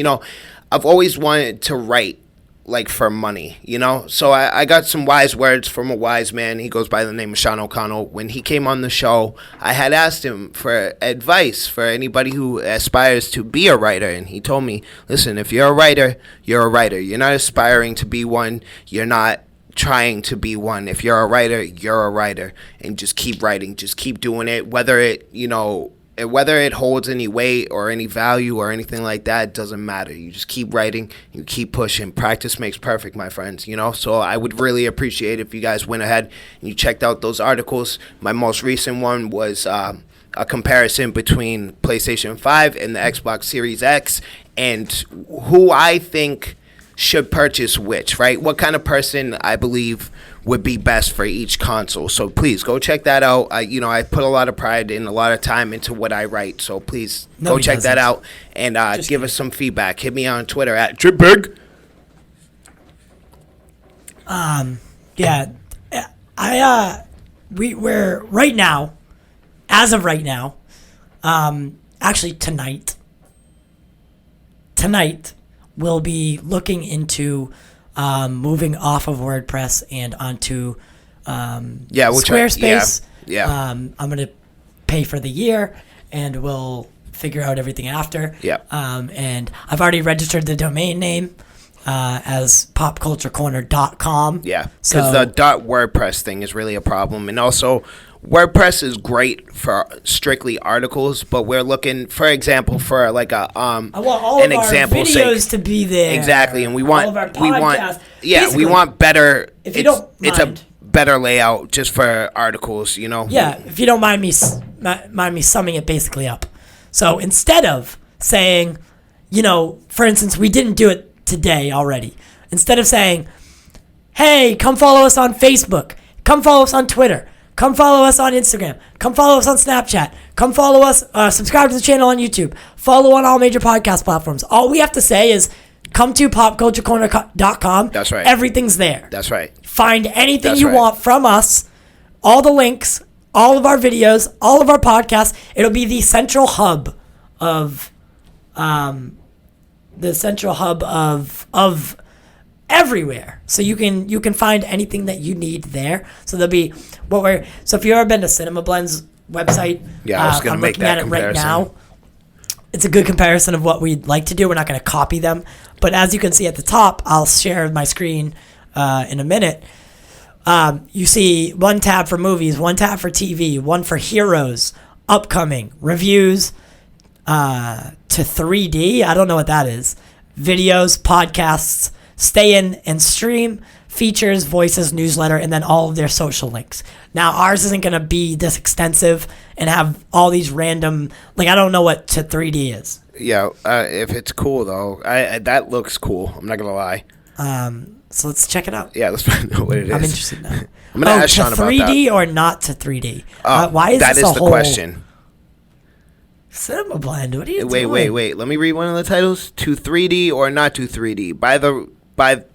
I've always wanted to write, like, for money, So I got some wise words from a wise man. He goes by the name of Sean O'Connell. When he came on the show, I had asked him for advice for anybody who aspires to be a writer. And he told me, listen, if you're a writer, you're a writer. You're not aspiring to be one. You're not trying to be one. If you're a writer, you're a writer, and just keep writing, just keep doing it, whether it holds any weight or any value or anything like that, it doesn't matter. You just keep writing, you keep pushing. Practice makes perfect, my friends, so I would really appreciate if you guys went ahead and you checked out those articles. My most recent one was a comparison between PlayStation 5 and the Xbox Series X, and who I think should purchase which, right? What kind of person I believe would be best for each console. So please go check that out. I put a lot of pride and a lot of time into what I write. So please go check that out and give us some feedback. Hit me on Twitter at Driip. We're right now, as of right now, actually tonight, we'll be looking into moving off of WordPress and onto Squarespace. I'm going to pay for the year, and we'll figure out everything after. And I've already registered the domain name as popculturecorner.com. Yeah, because the .wordpress thing is really a problem. And also, WordPress is great for strictly articles, but we're looking, for example, for like I want all of our videos to be there. Exactly, and we want all of our podcasts. we want better. If you don't mind, it's a better layout just for articles, Yeah, if you don't mind me summing it basically up. So instead of saying, for instance, we didn't do it today already. Instead of saying, hey, come follow us on Facebook, come follow us on Twitter, come follow us on Instagram, come follow us on Snapchat, come follow us, subscribe to the channel on YouTube, follow on all major podcast platforms. All we have to say is come to popculturecorner.com. That's right. Everything's there. That's right. Find anything you want from us, all the links, all of our videos, all of our podcasts. It'll be the central hub of everywhere. So you can find anything that you need there. So there'll be so if you've ever been to Cinema Blend's website, I was gonna make that comparison. Right now. It's a good comparison of what we'd like to do. We're not going to copy them, but as you can see at the top, I'll share my screen in a minute. You see one tab for movies, one tab for TV, one for heroes, upcoming, reviews, to 3D. I don't know what that is. Videos, podcasts, stay in and stream, features, voices, newsletter, and then all of their social links. Now, ours isn't going to be this extensive and have all these random, I don't know what to 3D is. Yeah, if it's cool, though. That looks cool. I'm not going to lie. So let's check it out. Yeah, let's find out what it is. I'm interested now. I'm going to ask Sean about that. 3D or not to 3D? Why is that this is the question. Cinema Blend, what are you doing? Wait. Let me read one of the titles. To 3D or not to 3D? By the right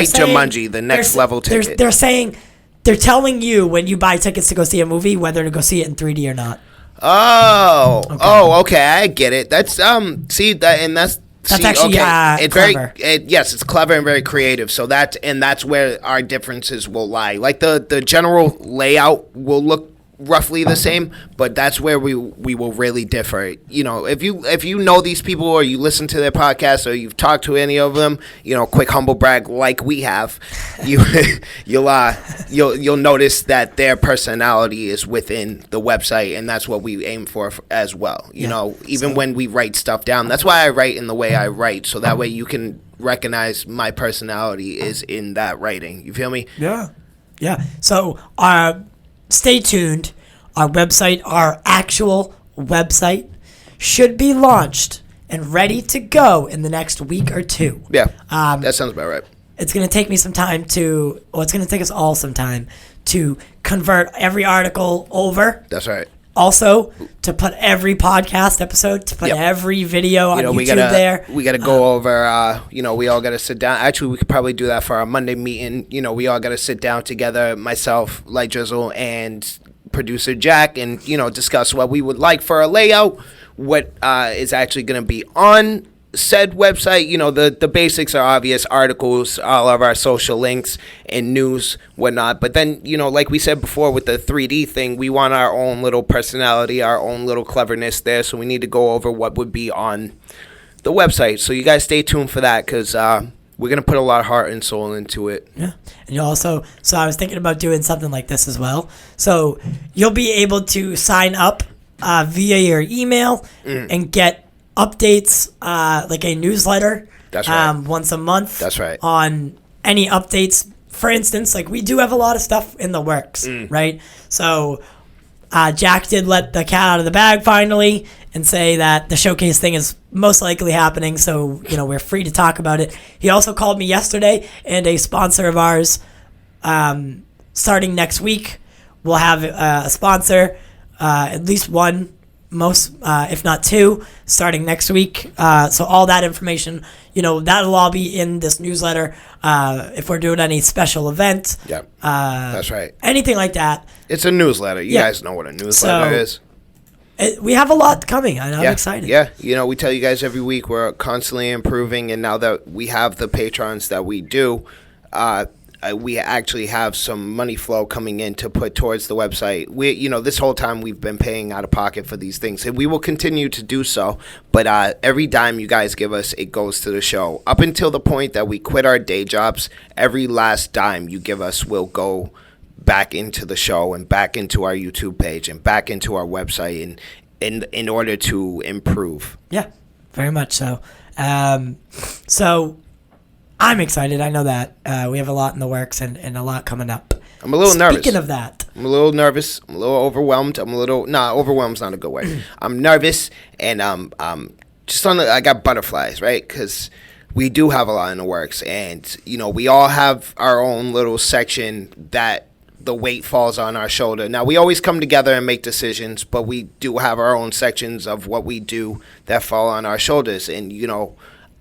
Jumanji, the next level ticket. They're telling you when you buy tickets to go see a movie whether to go see it in 3D or not. Okay, I get it. That's that's That's actually it's clever. Yes, it's clever and very creative. So that's where our differences will lie. Like the general layout will look roughly the same, but that's where we will really differ. You know, if you know these people or you listen to their podcast or you've talked to any of them, you know, quick humble brag like we have, you'll notice that their personality is within the website, and that's what we aim for as well. You know, even when we write stuff down, that's why I write in the way I write, so that way you can recognize my personality is in that writing. You feel me? Yeah. So stay tuned. Our website, our actual website, should be launched and ready to go in the next week or two. Yeah, that sounds about right. It's going to take me some time it's going to take us all some time to convert every article over. That's right. Also, to put every podcast episode, to put every video on YouTube there. We got to go over, we all got to sit down. Actually, we could probably do that for our Monday meeting. You know, we all got to sit down together, myself, Light Drizzle, and producer Jack, and, discuss what we would like for a layout, what is actually going to be on said website. You know, the basics are obvious: articles, all of our social links and news, whatnot. But then, like we said before with the 3D thing, we want our own little personality, our own little cleverness there. So we need to go over what would be on the website. So you guys stay tuned for that, because we're going to put a lot of heart and soul into it. Yeah. And so I was thinking about doing something like this as well. So you'll be able to sign up via your email and get updates, like a newsletter. That's right. Once a month. That's right. On any updates. For instance, like we do have a lot of stuff in the works, right? So Jack did let the cat out of the bag finally and say that the showcase thing is most likely happening, so we're free to talk about it. He also called me yesterday, and a sponsor of ours, starting next week, we'll have a sponsor, at least one, most if not two, starting next week. So all that information, that'll all be in this newsletter. If we're doing any special event, that's right. Anything like that. It's a newsletter. You guys know what a newsletter is. We have a lot coming, and I'm excited. Yeah, we tell you guys every week we're constantly improving, and now that we have the patrons that we do, we actually have some money flow coming in to put towards the website. This whole time we've been paying out of pocket for these things, and we will continue to do so. But every dime you guys give us, it goes to the show. Up until the point that we quit our day jobs, every last dime you give us will go back into the show and back into our YouTube page and back into our website in order to improve. Yeah, very much so. So I'm excited. I know that we have a lot in the works and a lot coming up. I'm a little nervous. Speaking of that. I'm a little nervous. I'm a little overwhelmed. Overwhelmed's not a good word. I'm nervous, and I got butterflies, right? Because we do have a lot in the works, and, we all have our own little section that the weight falls on our shoulder. Now, we always come together and make decisions, but we do have our own sections of what we do that fall on our shoulders. And,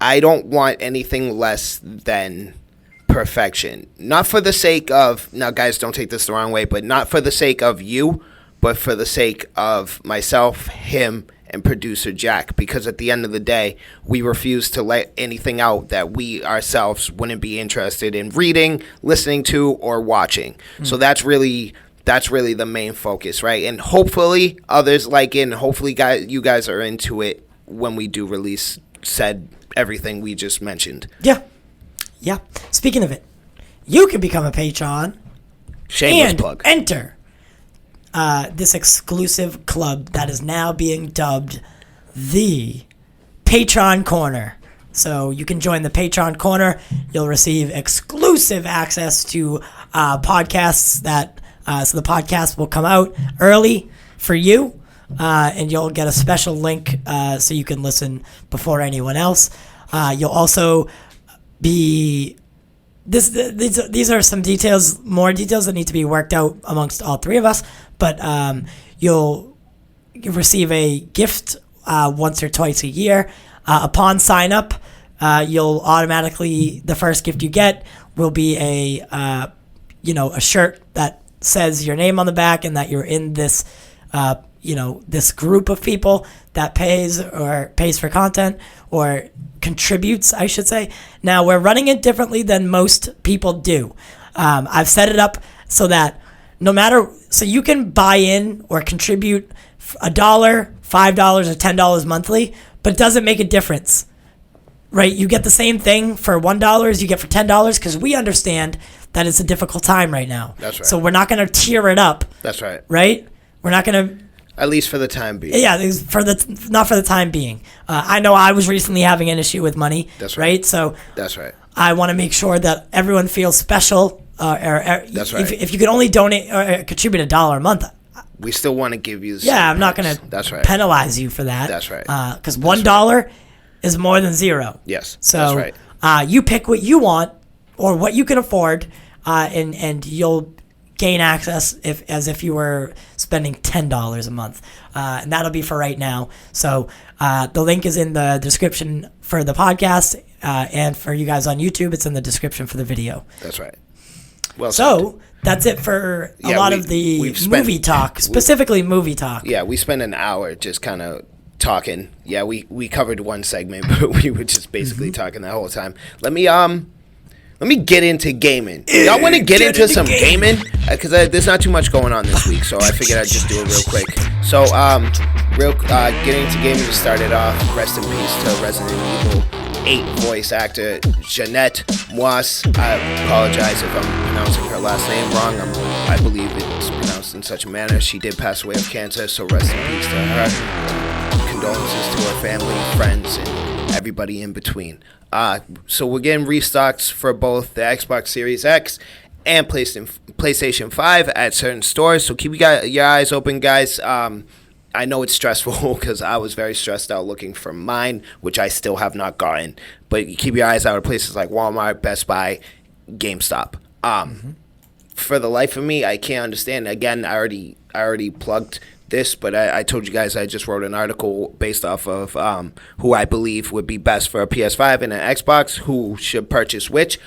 I don't want anything less than perfection. Not for the sake of, now guys, don't take this the wrong way, but not for the sake of you, but for the sake of myself, him, and producer Jack, because at the end of the day, we refuse to let anything out that we ourselves wouldn't be interested in reading, listening to, or watching. So that's really the main focus, right? And hopefully others like it, and hopefully you guys are into it when we do release said everything we just mentioned. Yeah. Speaking of it, you can become a patron Shameless plug. Enter this exclusive club that is now being dubbed the Patron Corner. So you can join the Patron Corner. You'll receive exclusive access to podcasts so the podcast will come out early for you, and you'll get a special link so you can listen before anyone else. You'll also be... These are some more details that need to be worked out amongst all three of us, but you'll receive a gift once or twice a year. Upon sign up, you'll automatically, the first gift you get will be a shirt that says your name on the back and that you're in this this group of people that pays for content or contributes, I should say. Now, we're running it differently than most people do. I've set it up so that so you can buy in or contribute $1, $5, or $10 monthly, but it doesn't make a difference, right? You get the same thing for $1 as you get for $10 because we understand that it's a difficult time right now. That's right. So we're not going to tier it up. That's right. Right? We're not going to... At least for the time being. Yeah, not for the time being. I know I was recently having an issue with money. That's right. So that's right. I want to make sure that everyone feels special. That's right. If you could only donate or contribute $1 a month, we still want to give you. I'm not going to penalize you for that. That's right. Because $1 is more than zero. Yes. So that's right. You pick what you want or what you can afford, and you'll gain access as if you were spending $10 a month, and that'll be for right now. So the link is in the description for the podcast, and for you guys on YouTube, it's in the description for the video. That's right. Well, so that's it for a lot of the movie talk, specifically movie talk. Yeah, we spent an hour just kind of talking. Yeah, we covered one segment, but we were just basically talking the whole time. Let me get into gaming. Y'all want to get into some gaming? Because there's not too much going on this week, so I figured I'd just do it real quick. So, getting into gaming to start it off. Rest in peace to Resident Evil 8 voice actor Jeanette Moise. I apologize if I'm pronouncing her last name wrong. I believe it's pronounced in such a manner. She did pass away of cancer, so rest in peace to her. Condolences to her family, friends, and everybody in between. So we're getting restocks for both the Xbox Series X and PlayStation 5 at certain stores. So keep your eyes open, guys. I know it's stressful because I was very stressed out looking for mine, which I still have not gotten. But keep your eyes out at places like Walmart, Best Buy, GameStop. For the life of me, I can't understand. Again, I already plugged this, but I told you guys I just wrote an article based off of who I believe would be best for a PS5 and an Xbox, who should purchase which.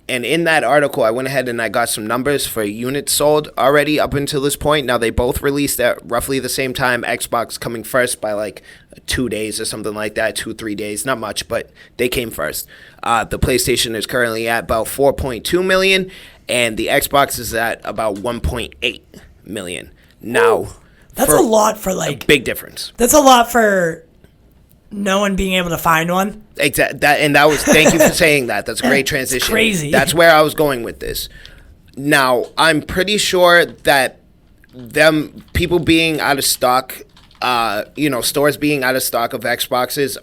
And in that article, I went ahead and I got some numbers for units sold already up until this point. Now, they both released at roughly the same time. Xbox coming first by like 2 days or something like that, 2-3 days. Not much, but they came first. The PlayStation is currently at about 4.2 million, and the Xbox is at about 1.8 million. Now, that's a lot for like a big difference. That's a lot for no one being able to find one. Exactly. Thank you for saying that. That's a great transition. It's crazy. That's where I was going with this. Now, I'm pretty sure that people being out of stock, stores being out of stock of Xboxes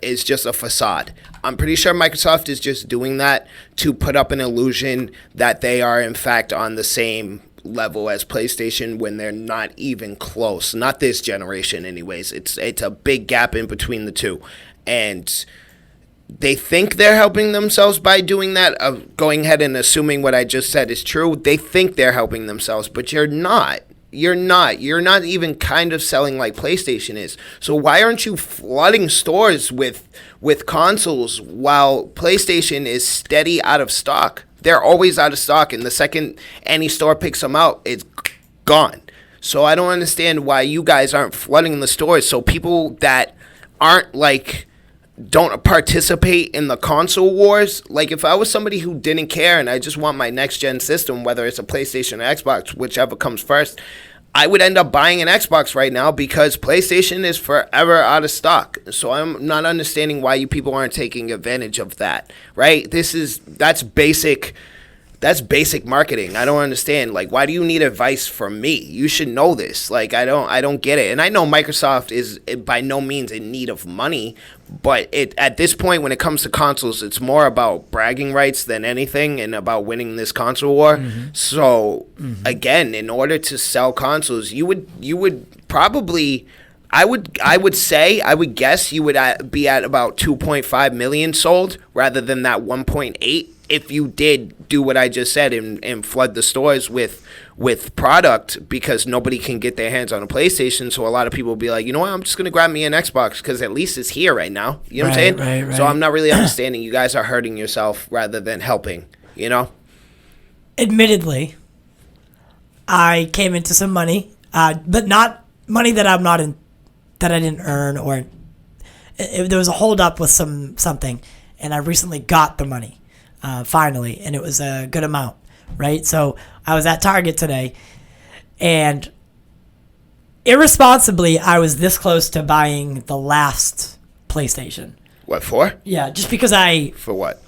is just a facade. I'm pretty sure Microsoft is just doing that to put up an illusion that they are in fact on the same level as PlayStation when they're not even close. Not this generation anyways. It's a big gap in between the two. And they think they're helping themselves by doing that, going ahead and assuming what I just said is true. They think they're helping themselves, but you're not. You're not even kind of selling like PlayStation is. So why aren't you flooding stores with consoles while PlayStation is steady out of stock? They're always out of stock, and the second any store picks them out, it's gone. So I don't understand why you guys aren't flooding the stores. So people that aren't don't participate in the console wars. Like, if I was somebody who didn't care and I just want my next gen system, whether it's a PlayStation or Xbox, whichever comes first, I would end up buying an Xbox right now because PlayStation is forever out of stock. So I'm not understanding why you people aren't taking advantage of that, right? That's basic marketing. I don't understand. Like, why do you need advice from me? You should know this. Like, I don't get it. And I know Microsoft is by no means in need of money, but at this point, when it comes to consoles, it's more about bragging rights than anything and about winning this console war. Mm-hmm. So, again, in order to sell consoles, you would probably, I would guess you would be at about 2.5 million sold rather than that 1.8 if you did do what I just said and flood the stores with product, because nobody can get their hands on a PlayStation. So a lot of people will be like, you know what, I'm just going to grab me an Xbox because at least it's here right now. You know what I'm saying? Right. So I'm not really understanding. You guys are hurting yourself rather than helping, you know? Admittedly, I came into some money but not money that I'm not in, that I didn't earn, or there was a hold up with something, and I recently got the money, finally, and it was a good amount, right? So I was at Target today, and irresponsibly, I was this close to buying the last PlayStation. What for? Yeah, just because For what?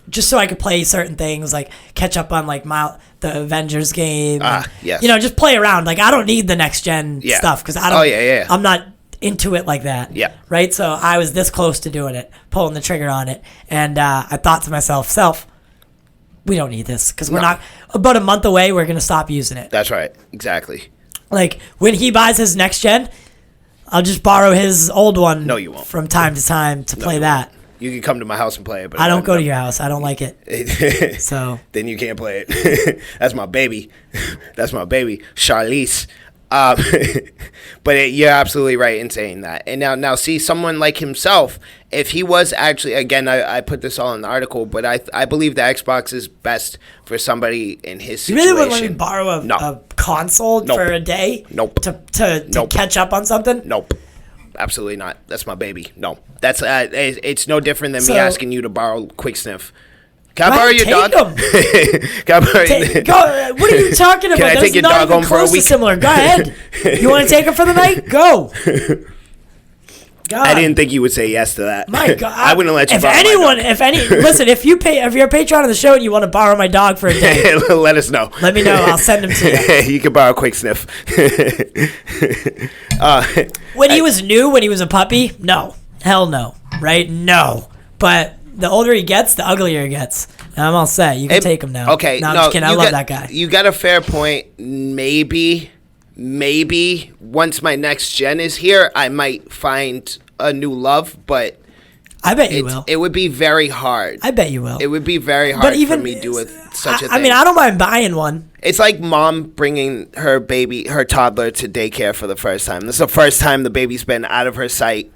Just so I could play certain things, like catch up on like the Avengers game. Yes. Just play around. Like I don't need the next gen stuff because I don't. Oh yeah. I'm not into it like that. Yeah. Right. So I was this close to doing it, pulling the trigger on it, and I thought to myself, we don't need this because we're not about a month away. We're gonna stop using it. That's right. Exactly. Like when he buys his next gen, I'll just borrow his old one. No, you won't. From time to time to play that. You can come to my house and play it, but I don't go to your house. I don't like it. So then you can't play it. That's my baby. That's my baby, Charlize. But you're absolutely right in saying that. And now, see, someone like himself, if he was actually, again, I put this all in the article, but I believe the Xbox is best for somebody in his situation. You really wouldn't let me borrow a console for a day? Nope. To catch up on something? Nope. Absolutely not. That's my baby. No. That's it's no different than me asking you to borrow Quick Sniff. Can I borrow your dog? Can I borrow what are you talking about? Can I take your dog home for a week? Similar. Go ahead. You want to take her for the night? Go. God. I didn't think you would say yes to that. My God. I wouldn't let you borrow listen, if you're a patron of the show and you want to borrow my dog for a day, let us know. Let me know. I'll send him to you. You can borrow a Quick Sniff. When he was new, when he was a puppy, no. Hell no. Right? No. But the older he gets, the uglier he gets. And I'm all set. You can take him now. Okay. No, I'm just kidding. I love that guy. You got a fair point. Maybe once my next gen is here, I might find a new love, but I bet you will. It would be very hard. I bet you will. It would be very hard for me to do such a thing. I mean, I don't mind buying one. It's like mom bringing her toddler to daycare for the first time. This is the first time the baby's been out of her sight.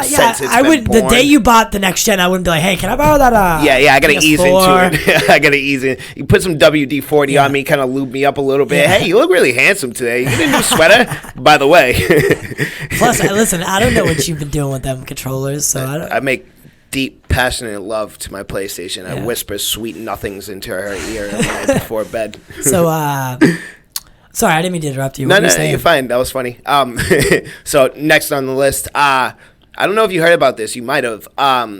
Since it's been born. The day you bought the next gen, I wouldn't be like, hey, can I borrow that? Yeah, I gotta ease into it. I gotta ease in. You put some WD-40 on me, kind of lube me up a little bit. Yeah. Hey, you look really handsome today. You get a new sweater, by the way. Plus, listen, I don't know what you've been doing with them controllers, so I make deep, passionate love to my PlayStation. I whisper sweet nothings into her ear before bed. So, sorry, I didn't mean to interrupt you. No, you're fine. That was funny. So next on the list, I don't know if you heard about this. You might have.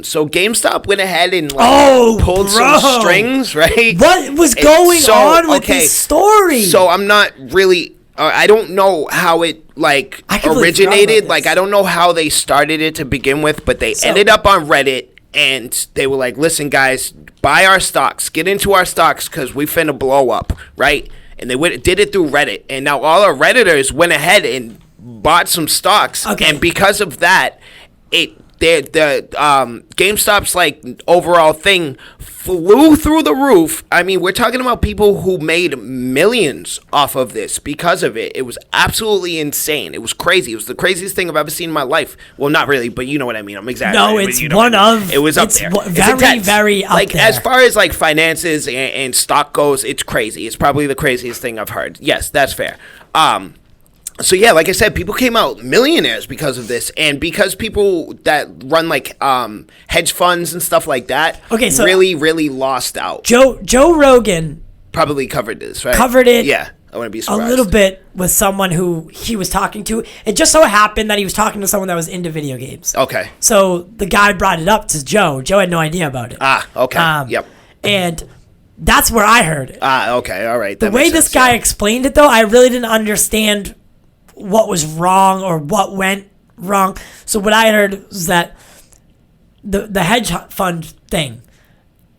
So GameStop went ahead and pulled some strings, right? What was going on with this story? So I'm not really. I don't know how it originated. Like I don't know how they started it to begin with, but they ended up on Reddit and they were like, "Listen, guys, buy our stocks. Get into our stocks because we finna blow up, right?" And they did it through Reddit, and now all our Redditors went ahead and bought some stocks, and because of that. The GameStop's overall thing flew through the roof. I mean, we're talking about people who made millions off of this because of it. It was absolutely insane. It was crazy. It was the craziest thing I've ever seen in my life. Well, not really, but you know what I mean. I'm exaggerating. No, it's one of. It was up there. Very, very up there. As far as finances and stock goes, it's crazy. It's probably the craziest thing I've heard. Yes, that's fair. So yeah, like I said, people came out millionaires because of this, and because people that run hedge funds and stuff like that, so really lost out. Joe Rogan probably covered this, right? Covered it. Yeah, I wouldn't be surprised. A little bit with someone who he was talking to. It just so happened that he was talking to someone that was into video games. Okay. So the guy brought it up to Joe. Joe had no idea about it. Okay. Yep. And that's where I heard it. Okay. All right. The way this guy explained it, though, I really didn't understand what was wrong or what went wrong. So what I heard was that the hedge fund thing,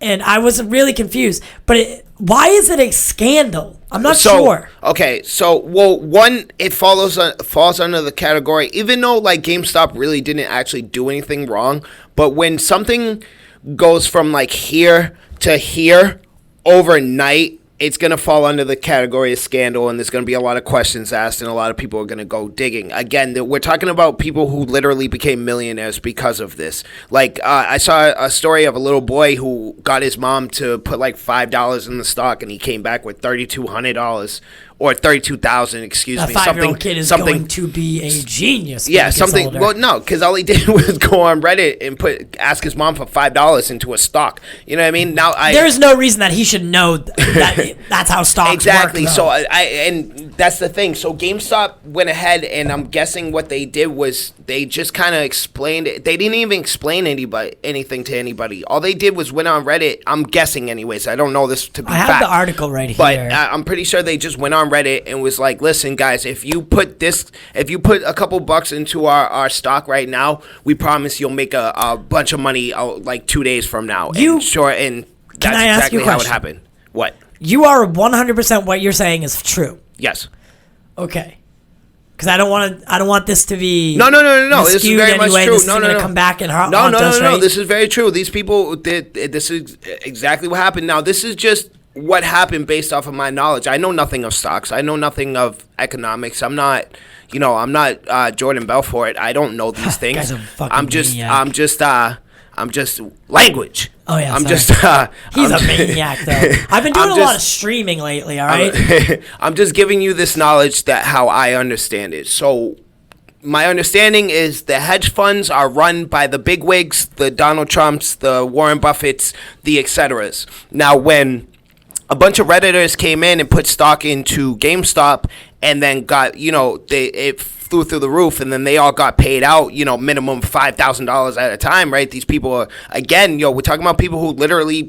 and I wasn't really confused. But why is it a scandal? I'm not sure. Okay, so one, it falls under the category, even though GameStop really didn't actually do anything wrong, but when something goes from here to here overnight, it's going to fall under the category of scandal, and there's going to be a lot of questions asked, and a lot of people are going to go digging. Again, we're talking about people who literally became millionaires because of this. I saw a story of a little boy who got his mom to put $5 in the stock, and he came back with $3,200 or 32,000. Excuse me. A 5-year-old kid is going to be a genius. When he gets something. older. Well, no, because all he did was go on Reddit and ask his mom for $5 into a stock. You know what I mean? Now there is no reason that he should know that that's how stocks exactly. work. So and that's the thing. So GameStop went ahead, and I'm guessing what they did was they just kind of explained it. They didn't even explain anything to anybody. All they did was went on Reddit. I'm guessing, anyways. I don't know this to be I have fact, the article right but here. I'm pretty sure they just went on Reddit and was like, "Listen, guys, if you put a couple bucks into our stock right now, we promise you'll make a bunch of money like 2 days from now." And that's exactly how it happened. What? You are 100% what you're saying is true. Yes. Okay. Because I don't want this to be no. This is very much true. This is going to come back and haunt us, no. right? This is very true. These people did. This is exactly what happened. Now, this is just what happened based off of my knowledge. I know nothing of stocks. I know nothing of economics. I'm not Jordan Belfort. I don't know these things. Guy's a fucking maniac. I'm just language. Oh yeah, he's a maniac though. I've been doing a lot of streaming lately. All right. I'm just giving you this knowledge that how I understand it. So my understanding is the hedge funds are run by the bigwigs, the Donald Trumps, the Warren Buffetts, the et ceteras. Now, when a bunch of Redditors came in and put stock into GameStop and then got, it flew through the roof, and then they all got paid out, minimum $5,000 at a time, right? These people are, again, we're talking about people who literally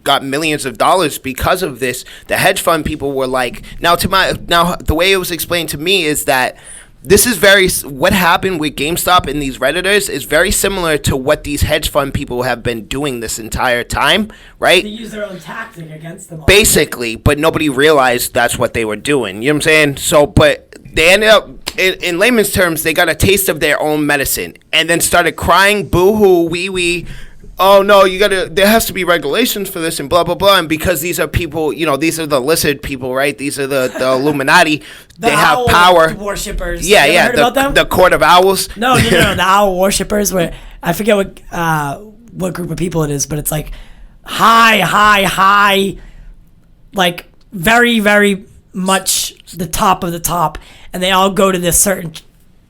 got millions of dollars because of this. The hedge fund people were like, now the way it was explained to me is that this is what happened with GameStop and these Redditors is very similar to what these hedge fund people have been doing this entire time, right? They use their own tactic against them all. Basically, but nobody realized that's what they were doing. You know what I'm saying? So, but they ended up, in layman's terms, they got a taste of their own medicine and then started crying, boo-hoo, wee-wee. Oh, no, there has to be regulations for this and blah, blah, blah. And because these are people, these are the lizard people, right? These are the Illuminati. They have power. Worshippers. Yeah, heard about them? The Court of Owls. No, the owl worshippers. Where I forget what group of people it is, but it's like high, like very, very much the top of the top. And they all go to this certain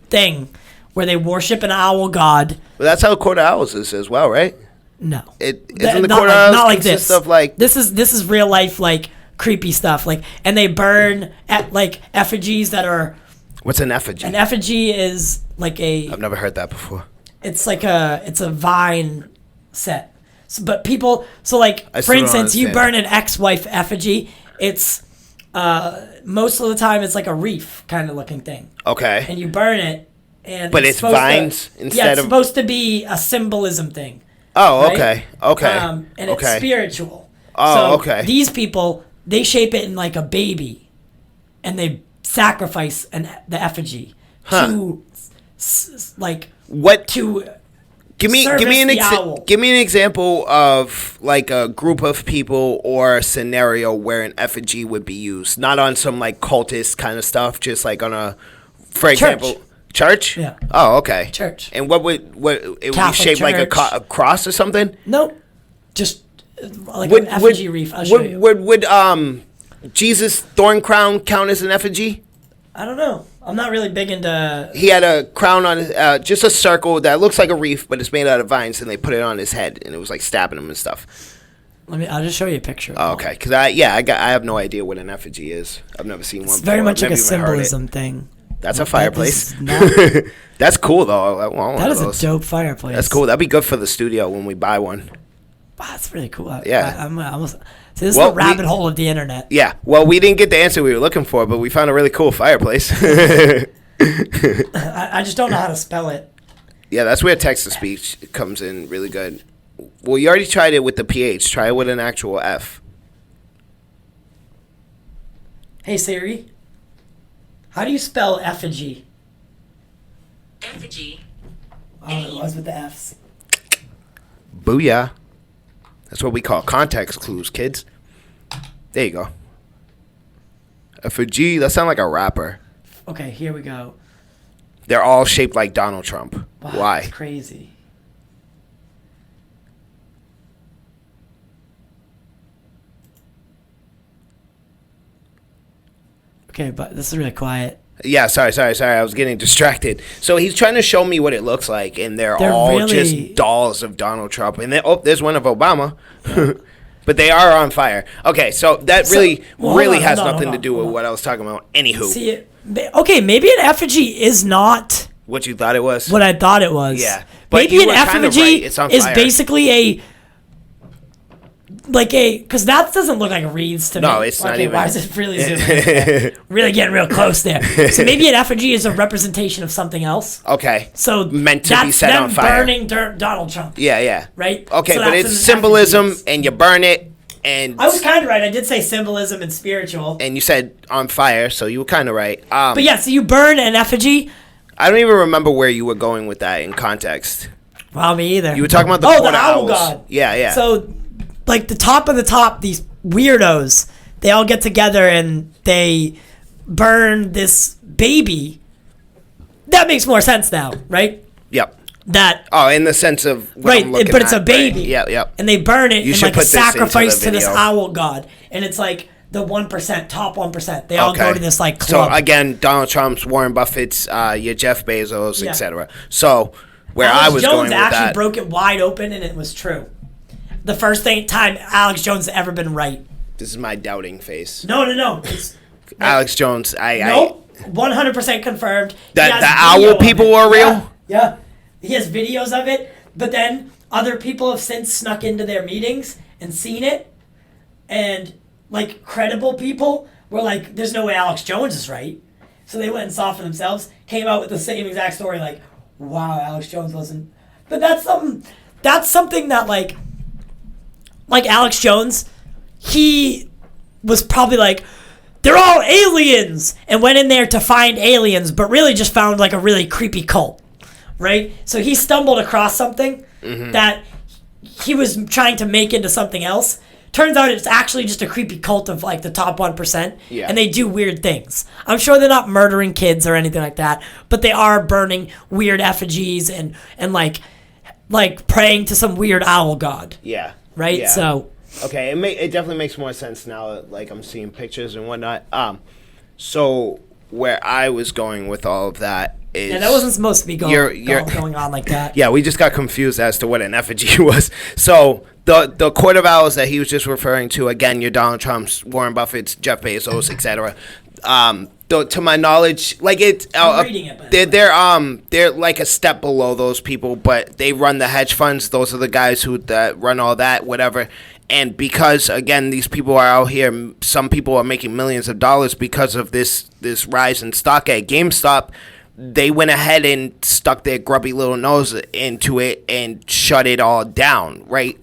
thing where they worship an owl god. Well, that's how Court of Owls is as well, right? No, isn't the Court of Owls not like this. Stuff like this is real life, like creepy stuff, like, and they burn like effigies that are. What's an effigy? An effigy is like I've never heard that before. It's like it's a vine set. So, but people, for instance, you burn an ex-wife effigy. It's most of the time it's like a reef kind of looking thing. Okay. And you burn it, but it's vines instead of. Yeah, it's supposed to be a symbolism thing. Oh, right? okay. And it's spiritual. Oh, so okay. These people, they shape it in like a baby, and they sacrifice the effigy to, like, what to. Give me an example of like a group of people or a scenario where an effigy would be used, not on some like cultist kind of stuff, just like on a, for example. Church? Yeah. Oh, okay. Church. And what it would be shaped church. like a cross or something? Nope. Just like an effigy reef. I'll show you. Would Jesus' thorn crown count as an effigy? I don't know. I'm not really big into. He had a crown on just a circle that looks like a reef, but it's made out of vines, and they put it on his head, and it was like stabbing him and stuff. I'll just show you a picture. Oh, okay, because I have no idea what an effigy is. I've never seen one. It's very much like a symbolism thing. That's a fireplace. That's cool though. That is a dope fireplace. That's cool. That'd be good for the studio when we buy one. Wow, that's really cool. Yeah. I'm almost. So this is the rabbit hole of the internet. Yeah. Well, we didn't get the answer we were looking for, but we found a really cool fireplace. I just don't know how to spell it. Yeah, that's where text-to-speech comes in really good. Well, you already tried it with the PH. Try it with an actual F. Hey, Siri. How do you spell effigy? Effigy. Oh, it was with the F's. Booyah. That's what we call context clues, kids. There you go. Effigy. That sounds like a rapper. Okay, here we go. They're all shaped like Donald Trump. Wow, Why? That's crazy. Okay, but this is really quiet. Yeah, sorry. I was getting distracted. So he's trying to show me what it looks like, and they're all really... just dolls of Donald Trump. And there's one of Obama. But they are on fire. Okay, so that really has nothing to do with what I was talking about. Anywho. See, okay, maybe an effigy is not... What you thought it was? What I thought it was. Yeah. But maybe an effigy is basically a... because that doesn't look like wreaths to me. No, it's not even. Why is it really zooming? Really getting real close there. So maybe an effigy is a representation of something else. Okay. So meant to be set on fire. Burning Donald Trump. Yeah. Right? Okay, so but it's symbolism, and you burn it, and... I was kind of right. I did say symbolism and spiritual. And you said on fire, so you were kind of right. But yeah, so you burn an effigy. I don't even remember where you were going with that in context. Well, me either. You were talking about the owl god. Yeah. So... the top of the top, these weirdos, they all get together and they burn this baby. That makes more sense now, right? Yep. In the sense of what I'm looking but it's a baby. Right? Yep. And they burn it in a sacrifice to this video. owl god, and it's like the 1%, top 1%. They all go to this club. So again, Donald Trump's, Warren Buffett's, your Jeff Bezos, etc. So where Alex I was Jones going with that, actually broke it wide open, and it was true. The first time Alex Jones has ever been right. This is my doubting face. No. Alex Jones, Nope. 100% confirmed. The owl people are real? Yeah. He has videos of it, but then other people have since snuck into their meetings and seen it, and credible people were like, there's no way Alex Jones is right. So they went and saw for themselves, came out with the same exact story, wow, Alex Jones wasn't. But that's something that Alex Jones, he was probably they're all aliens, and went in there to find aliens, but really just found a really creepy cult, right? So he stumbled across something that he was trying to make into something else. Turns out it's actually just a creepy cult of the top 1%, and they do weird things. I'm sure they're not murdering kids or anything like that, but they are burning weird effigies and praying to some weird owl god. Yeah. Right? Yeah. So... Okay, it definitely makes more sense now that, I'm seeing pictures and whatnot. So where I was going with all of that is... Yeah, that wasn't supposed to be going on like that. Yeah, we just got confused as to what an effigy was. So the Court of Owls that he was just referring to, again, your Donald Trump's, Warren Buffett's, Jeff Bezos, etc. To my knowledge, I'm reading it, they're like a step below those people, but they run the hedge funds. Those are the guys that run all that, whatever. And because again, these people are out here, some people are making millions of dollars because of this rise in stock at GameStop. They went ahead and stuck their grubby little nose into it and shut it all down, right?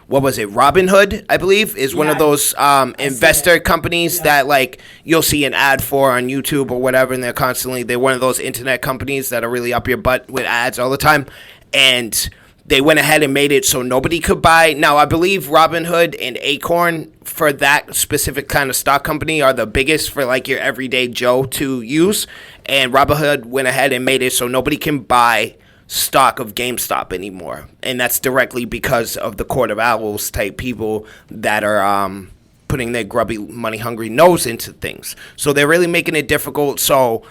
What was it? Robinhood, I believe, is one of those investor companies that you'll see an ad for on YouTube or whatever, and they're one of those internet companies that are really up your butt with ads all the time. And they went ahead and made it so nobody could buy. Now, I believe Robinhood and Acorn for that specific kind of stock company are the biggest for your everyday Joe to use. And Robinhood went ahead and made it so nobody can buy stock of GameStop anymore. And that's directly because of the Court of Owls type people that are putting their grubby, money-hungry nose into things. So they're really making it difficult. So...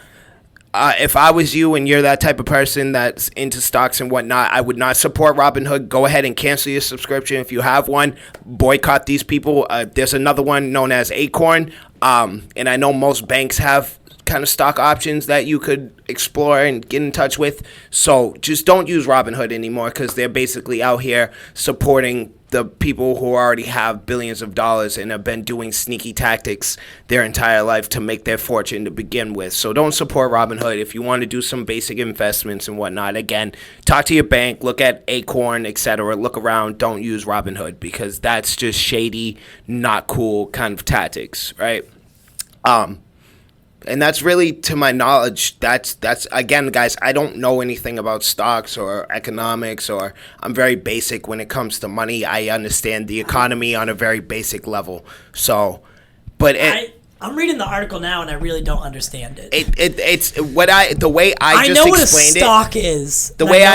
if I was you and you're that type of person that's into stocks and whatnot, I would not support Robinhood. Go ahead and cancel your subscription if you have one. Boycott these people. There's another one known as Acorn, and I know most banks have kind of stock options that you could explore and get in touch with. So just don't use Robinhood anymore because they're basically out here supporting the people who already have billions of dollars and have been doing sneaky tactics their entire life to make their fortune to begin with. So don't support Robinhood. If you want to do some basic investments and whatnot, again, talk to your bank, look at Acorn, etc. Look around. Don't use Robinhood because that's just shady, not cool kind of tactics, right? And that's really, to my knowledge, that's again, guys, I don't know anything about stocks or economics, or I'm very basic when it comes to money. I understand the economy on a very basic level. So, but I'm reading the article now and I really don't understand it. It's the way I just know what a explained stock is. The way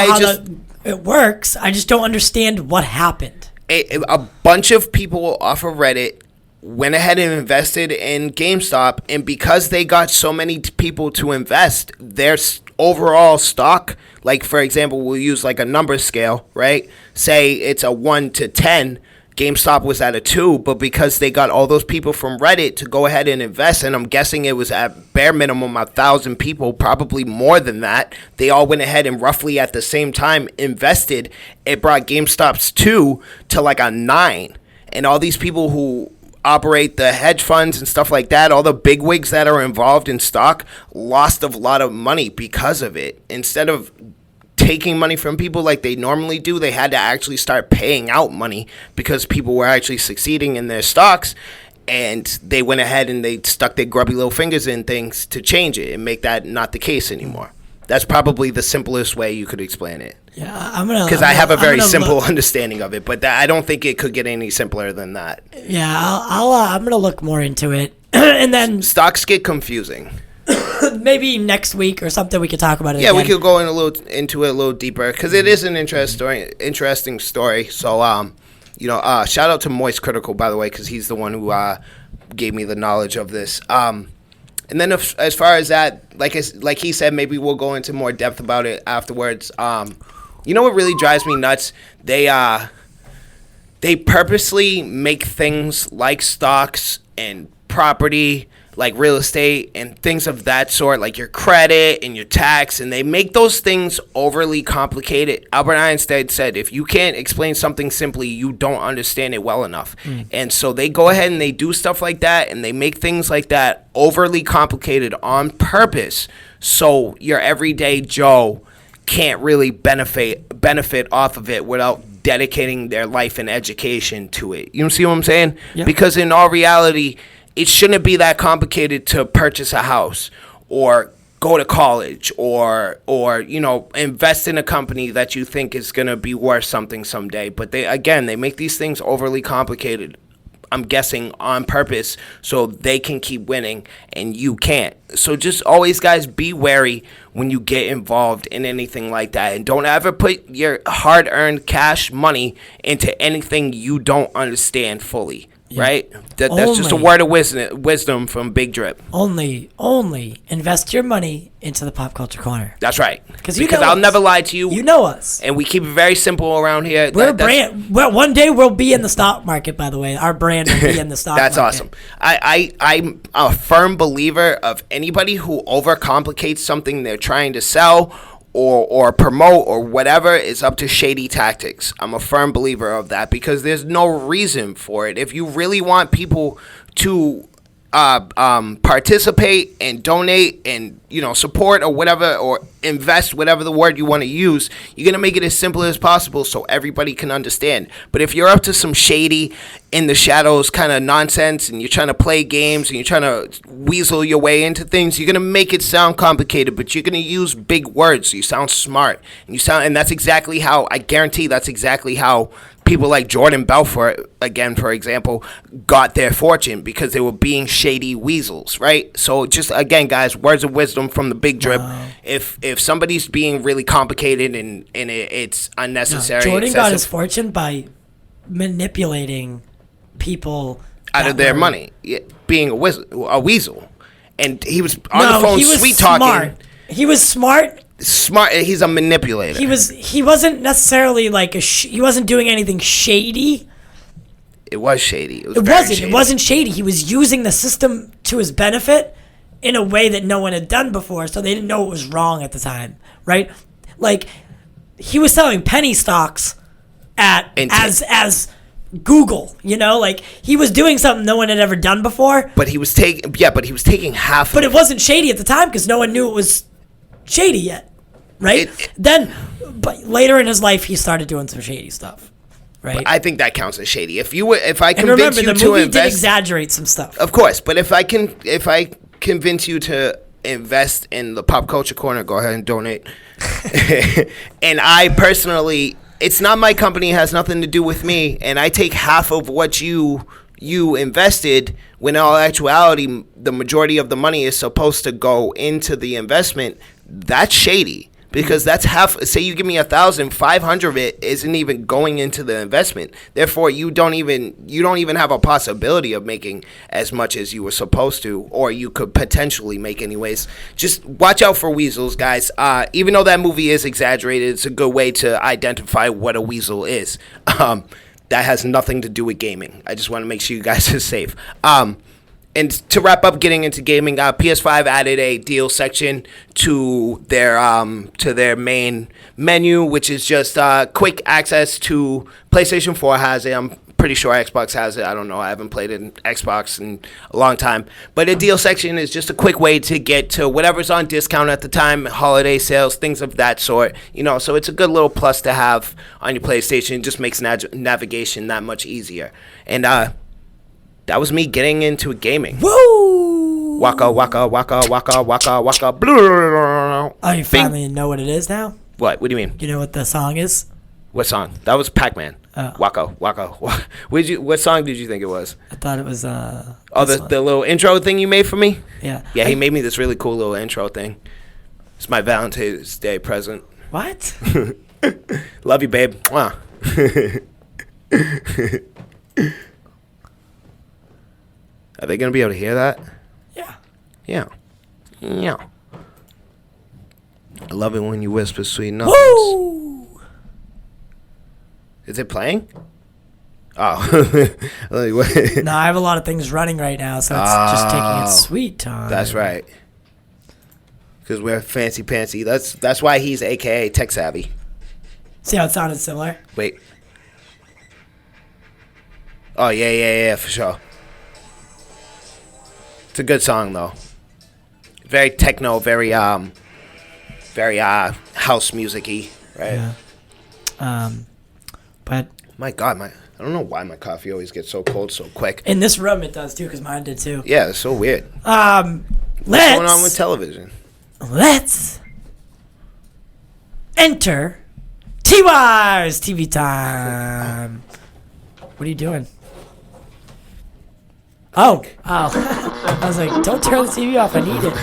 it works. I just don't understand what happened. A bunch of people off of Reddit went ahead and invested in GameStop, and because they got so many people to invest, their overall stock, like for example, we'll use like a number scale, right? Say it's a 1 to 10, GameStop was at a 2, but because they got all those people from Reddit to go ahead and invest, and I'm guessing it was at bare minimum 1,000 people, probably more than that, they all went ahead and roughly at the same time invested. It brought GameStop's 2 to like a 9. And all these people who operate the hedge funds and stuff like that, all the bigwigs that are involved in stock, lost a lot of money because of it. Instead of taking money from people like they normally do, they had to actually start paying out money because people were actually succeeding in their stocks, and they went ahead and they stuck their grubby little fingers in things to change it and make that not the case anymore. That's probably the simplest way you could explain it. Yeah, because I have a very simple understanding of it, but I don't think it could get any simpler than that. Yeah, I'm gonna look more into it, and then stocks get confusing. Maybe next week or something we could talk about it. Yeah, again. we could go into it a little deeper because it is an interesting story. So, shout out to Moist Critical, by the way, because he's the one who gave me the knowledge of this. And then as far as that, like he said, maybe we'll go into more depth about it afterwards. You know what really drives me nuts? They purposely make things like stocks and property, like real estate and things of that sort, like your credit and your tax, and they make those things overly complicated. Albert Einstein said, if you can't explain something simply, you don't understand it well enough. And so they go ahead and they do stuff like that, and they make things like that overly complicated on purpose, so your everyday Joe can't really benefit off of it without dedicating their life and education to it. You see what I'm saying? Yeah. Because in all reality, it shouldn't be that complicated to purchase a house or go to college or invest in a company that you think is going to be worth something someday. But they make these things overly complicated, I'm guessing on purpose, so they can keep winning and you can't. So just always, guys, be wary when you get involved in anything like that, and don't ever put your hard-earned cash money into anything you don't understand fully. Yeah. Right? That's just a word of wisdom from Big Driip. Only invest your money into the Pop Culture Corner. That's right. Because I'll never lie to you. You know us. And we keep it very simple around here. We're a brand. Well, one day we'll be in the stock market, by the way. Our brand will be in the stock That's market. That's awesome. I'm a firm believer of anybody who overcomplicates something they're trying to sell or promote or whatever is up to shady tactics. I'm a firm believer of that because there's no reason for it. If you really want people to participate and donate and support or whatever, or invest, whatever the word you want to use, you're going to make it as simple as possible so everybody can understand. But if you're up to some shady in the shadows kind of nonsense and you're trying to play games and you're trying to weasel your way into things, you're going to make it sound complicated, but you're going to use big words so you sound smart, and that's exactly how, I guarantee that's exactly how people like Jordan Belfort, again, for example, got their fortune, because they were being shady weasels, right? So just, again, guys, words of wisdom from the Big Driip. Wow. If somebody's being really complicated and it's unnecessary. No, Jordan excessive, got his fortune by manipulating people out of their money, being a weasel. And he was on the phone sweet-talking. He was smart. He's a manipulator. He wasn't necessarily like he wasn't doing anything shady. It was shady. It wasn't shady. He was using the system to his benefit in a way that no one had done before, so they didn't know it was wrong at the time, right? Like, he was selling penny stocks as Google, like he was doing something no one had ever done before. But he was taking half. But it wasn't shady at the time because no one knew it was shady yet, right? But later in his life, he started doing some shady stuff, right? But I think that counts as shady. If I convince remember, you the to movie invest, did exaggerate some stuff, of course. But if I convince you to invest in the Pop Culture Corner, go ahead and donate. And I personally, it's not my company, it has nothing to do with me, and I take half of what you invested, when in all actuality the majority of the money is supposed to go into the investment. That's shady. because that's half. Say you give me 1,000, 500 of it isn't even going into the investment. Therefore, you don't even have a possibility of making as much as you were supposed to, or you could potentially make anyways. Just watch out for weasels, guys. Even though that movie is exaggerated, it's a good way to identify what a weasel is. That has nothing to do with gaming. I just want to make sure you guys are safe. And to wrap up, getting into gaming, PS5 added a deal section to their main menu, which is just quick access to PlayStation 4 has it. I'm pretty sure Xbox has it. I don't know. I haven't played it in Xbox in a long time. But a deal section is just a quick way to get to whatever's on discount at the time, holiday sales, things of that sort. So it's a good little plus to have on your PlayStation. It just makes navigation that much easier. And that was me getting into gaming. Woo! Waka, waka, waka, waka, waka, waka. Blah. Oh, you finally know what it is now? What? What do you mean? You know what the song is? What song? That was Pac-Man. Oh. Waka, waka. What song did you think it was? I thought it was the little intro thing you made for me? Yeah. Yeah, he made me this really cool little intro thing. It's my Valentine's Day present. What? Love you, babe. Mwah. Are they going to be able to hear that? Yeah. Yeah. Yeah. I love it when you whisper sweet nothings. Woo! Is it playing? Oh. No, I have a lot of things running right now, so it's just taking its sweet time. That's right. Because we're fancy pantsy. That's why he's AKA tech savvy. See how it sounded similar? Wait. Oh, yeah, for sure. It's a good song, though. Very techno, very house music-y, right? Yeah. But my God, I don't know why my coffee always gets so cold so quick. in this room it does too, because mine did too. Yeah, it's so weird. What's going on with television? Let's enter T-Wise TV time. What are you doing? Oh. I was like, don't turn the TV off. I need it.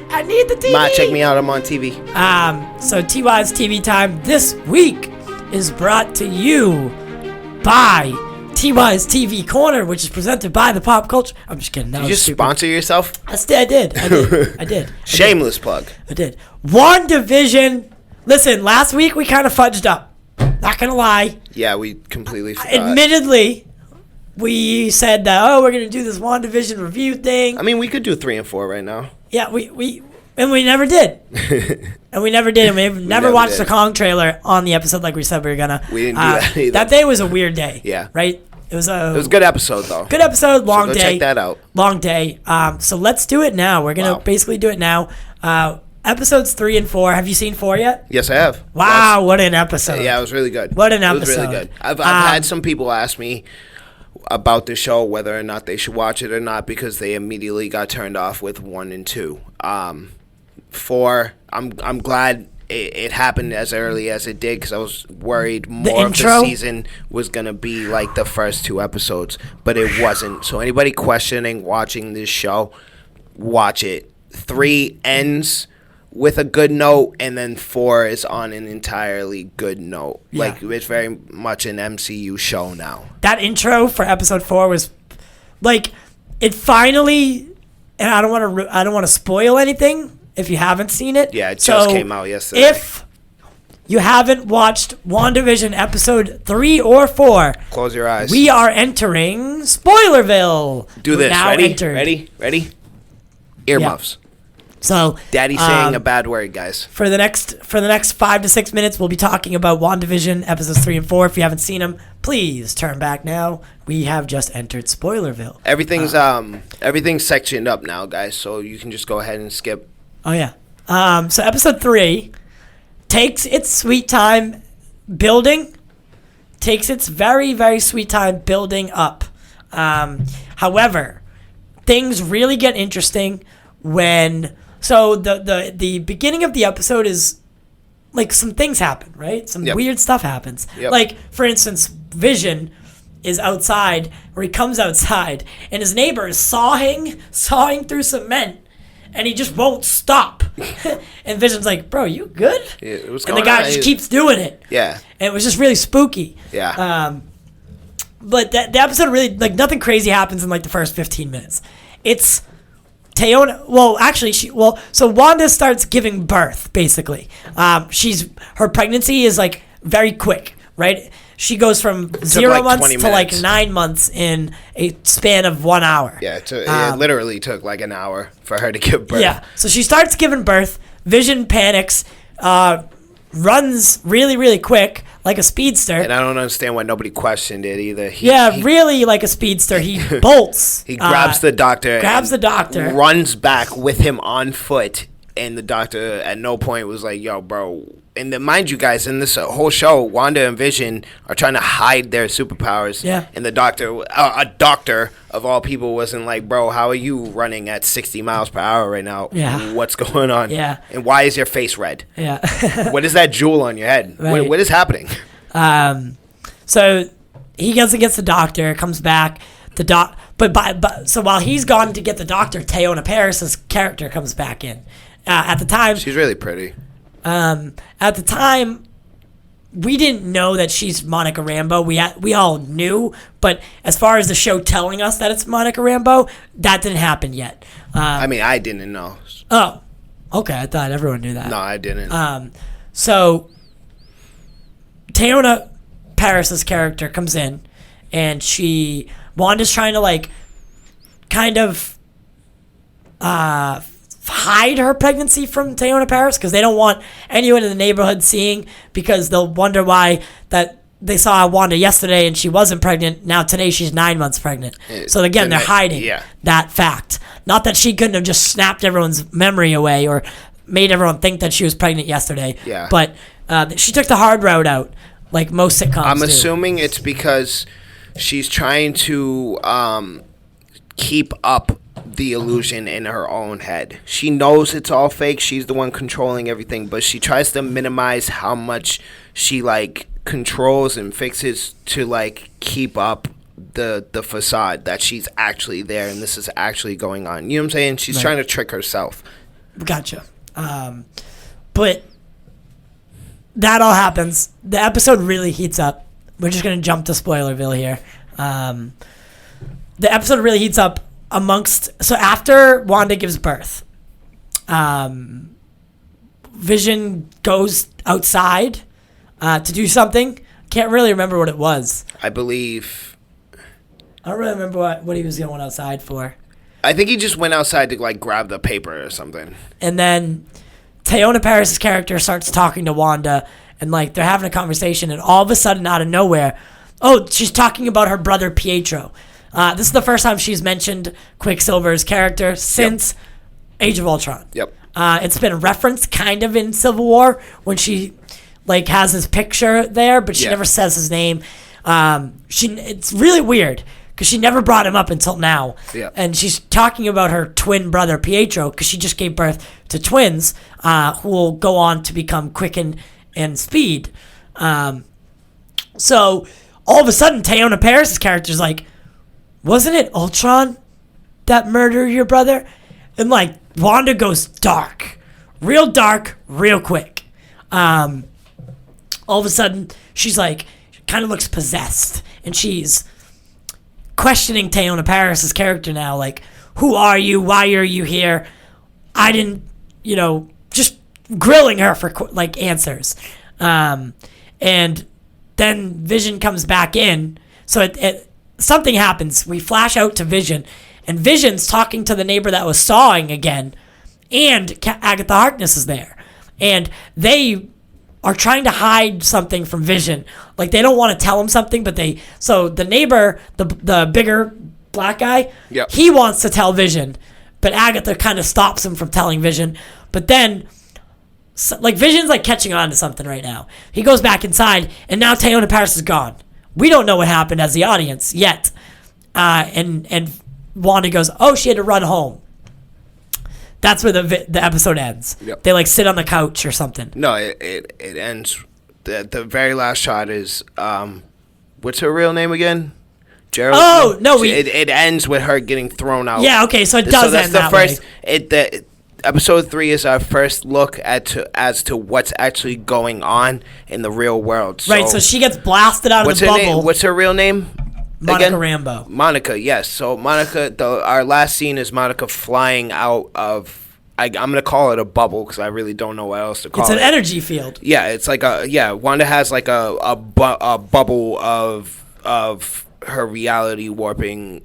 I need the TV. Ma, check me out. I'm on TV. So T-Wise TV time this week is brought to you by T-Wise TV Corner, which is presented by the Pop Culture. I'm just kidding. Did you just sponsor yourself? I did. Shameless plug. I did. WandaVision. Listen, last week we kind of fudged up. Not gonna lie. Yeah, we completely forgot. Admittedly, we said that, we're going to do this WandaVision review thing. I mean, we could do 3 and 4 right now. Yeah, we never did. And we never did. And we never watched the Kong trailer on the episode like we said we were going to. We didn't do that either. That day was a weird day. Yeah. Right? It was a good episode, though. Good episode, long so day. Check that out. Long day. So let's do it now. We're going to basically do it now. Episodes 3 and 4. Have you seen 4 yet? Yes, I have. Wow, what an episode. Yeah, it was really good. What an episode. It was really good. I've had some people ask me about the show, whether or not they should watch it or not, because they immediately got turned off with 1 and 2. 4, I'm glad it happened as early as it did, because I was worried more of the season was going to be like the first 2 episodes, but it wasn't. So anybody questioning watching this show, watch it. 3 ends with a good note, and then 4 is on an entirely good note. Yeah. Like, it's very much an MCU show now. That intro for episode 4 was, like, it finally, and I don't want to spoil anything if you haven't seen it. Yeah, it just came out yesterday. If you haven't watched WandaVision episode 3 or 4, close your eyes. We are entering Spoilerville. Do this. Ready? Earmuffs. Yeah. So Daddy's saying a bad word, guys. For the next 5 to 6 minutes, we'll be talking about WandaVision episodes 3 and 4. If you haven't seen them, please turn back now. We have just entered Spoilerville. Everything's sectioned up now, guys. So you can just go ahead and skip. Oh yeah. So episode 3 takes its sweet time building. Takes its very, very sweet time building up. However, things really get interesting when. So the beginning of the episode is like some things happen, right? Some weird stuff happens. Yep. Like, for instance, Vision is outside, or he comes outside, and his neighbor is sawing through cement, and he just won't stop. And Vision's like, bro, you good? Yeah, what's and going the guy on? just keeps doing it. Yeah. And it was just really spooky. Yeah. But the episode really, like, nothing crazy happens in, like, the first 15 minutes. It's Teyona, well, actually, so Wanda starts giving birth, basically. Her pregnancy is, like, very quick, right? She goes from 0 like months 20 to, like, minutes. 9 months in a span of 1 hour. Yeah, it literally took, like, an hour for her to give birth. Yeah, so she starts giving birth. Vision panics, runs really, really quick, like a speedster. And I don't understand why nobody questioned it either. Really like a speedster. He bolts. He grabs the doctor. Runs back with him on foot. And the doctor at no point was like, yo, bro. And then, mind you guys, in this whole show, Wanda and Vision are trying to hide their superpowers. Yeah. And the doctor, a doctor of all people, wasn't like, bro, how are you running at 60 miles per hour right now? Yeah. What's going on? Yeah. And why is your face red? Yeah. What is that jewel on your head? Right. What is happening? So he goes and gets the doctor, comes back. So while he's gone to get the doctor, Teyona Paris's character comes back in. At the time, she's really pretty. At the time, we didn't know that she's Monica Rambeau. We all knew, but as far as the show telling us that it's Monica Rambeau, that didn't happen yet. I mean, I didn't know. Oh, okay. I thought everyone knew that. No, I didn't. So Teyona Paris's character comes in, and Wanda's trying to, like, kind of hide her pregnancy from Teyona Paris because they don't want anyone in the neighborhood seeing, because they'll wonder why that they saw Wanda yesterday and she wasn't pregnant. Now today she's 9 months pregnant. So again, they're hiding that fact. Not that she couldn't have just snapped everyone's memory away or made everyone think that she was pregnant yesterday. Yeah. But she took the hard route out, like most sitcoms I'm do. assuming it's because she's trying to keep up the illusion in her own head. She knows it's all fake. She's the one controlling everything, but she tries to minimize how much she, like, controls and fixes to, like, keep up the facade that she's actually there and this is actually going on. You know what I'm saying? She's trying to trick herself. Gotcha. But that all happens. The episode really heats up. We're just going to jump to Spoilerville here. The episode really heats up so after Wanda gives birth, Vision goes outside to do something. Can't really remember what it was. I believe. I don't really remember what he was going outside for. I think he just went outside to, like, grab the paper or something. And then Teyona Paris's character starts talking to Wanda, and, like, they're having a conversation, and all of a sudden, out of nowhere, she's talking about her brother Pietro. This is the first time she's mentioned Quicksilver's character since Age of Ultron. Yep. It's been referenced kind of in Civil War when she, like, has his picture there, but she never says his name. It's really weird because she never brought him up until now. Yeah. And she's talking about her twin brother Pietro because she just gave birth to twins who will go on to become Quicken and Speed. So all of a sudden, Teyona Paris's character's like, wasn't it Ultron that murdered your brother? And, like, Wanda goes dark, real quick. All of a sudden, she's like, kind of looks possessed, and she's questioning Teyona Paris's character now, like, who are you? Why are you here? I didn't, just grilling her for, like, answers. And then Vision comes back in, so something happens. We flash out to Vision, and Vision's talking to the neighbor that was sawing again, and Agatha Harkness is there. And they are trying to hide something from Vision. Like, they don't want to tell him something, but so the neighbor, the bigger black guy, he wants to tell Vision, but Agatha kind of stops him from telling Vision. But then, like, Vision's, like, catching on to something right now. He goes back inside, and now Teyona Paris is gone. We don't know what happened as the audience yet. And Wanda goes, she had to run home. That's where the episode ends. Yep. They, like, sit on the couch or something. No, it ends. The very last shot is, what's her real name again? Gerald. Oh, no. It ends with her getting thrown out. Yeah, okay, so it does end that way. episode 3 is our first look as to what's actually going on in the real world. Right, so she gets blasted out of the bubble. What's her real name? Monica Rambeau. Monica, yes. So Monica, our last scene is Monica flying out of, I'm going to call it a bubble because I really don't know what else to call it. It's an energy field. Yeah, it's like Wanda has like a bubble of her reality warping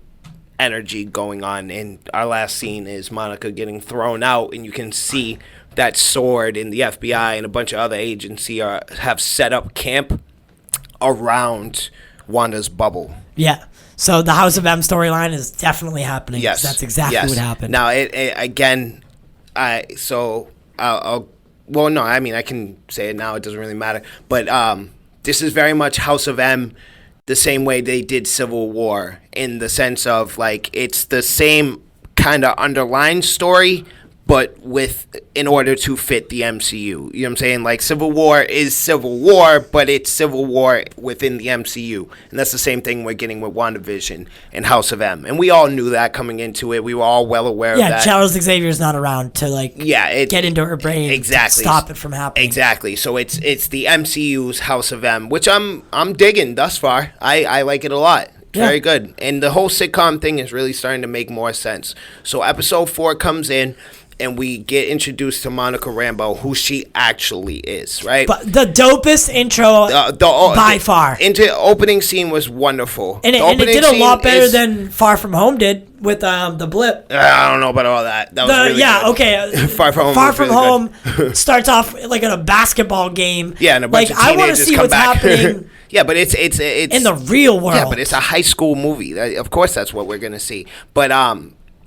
energy going on, and our last scene is Monica getting thrown out, and you can see that Sword and the FBI and a bunch of other agency have set up camp around Wanda's bubble. Yeah. So the House of M storyline is definitely happening. Yes. That's exactly what happened. Now, I can say it now. It doesn't really matter. But this is very much House of M, the same way they did Civil War, in the sense of, like, it's the same kind of underlying story, but in order to fit the MCU. You know what I'm saying? Like, Civil War is Civil War, but it's Civil War within the MCU. And that's the same thing we're getting with WandaVision and House of M. And we all knew that coming into it. We were all well aware of that. Yeah, Charles Xavier's not around to, get into her brain exactly. to stop it from happening. Exactly. So it's the MCU's House of M, which I'm digging thus far. I like it a lot. Yeah. Very good. And the whole sitcom thing is really starting to make more sense. So episode 4 comes in, and we get introduced to Monica Rambeau, who she actually is, right? But the dopest intro by far. Opening scene was wonderful. And it did a lot better than Far From Home did with the blip. I don't know about all that. That was really good. Okay. Far From Home starts off like in a basketball game. Yeah, and a bunch of teenagers I want to see what's happening. Yeah, but it's in the real world. Yeah, but it's a high school movie. Of course, that's what we're gonna see. But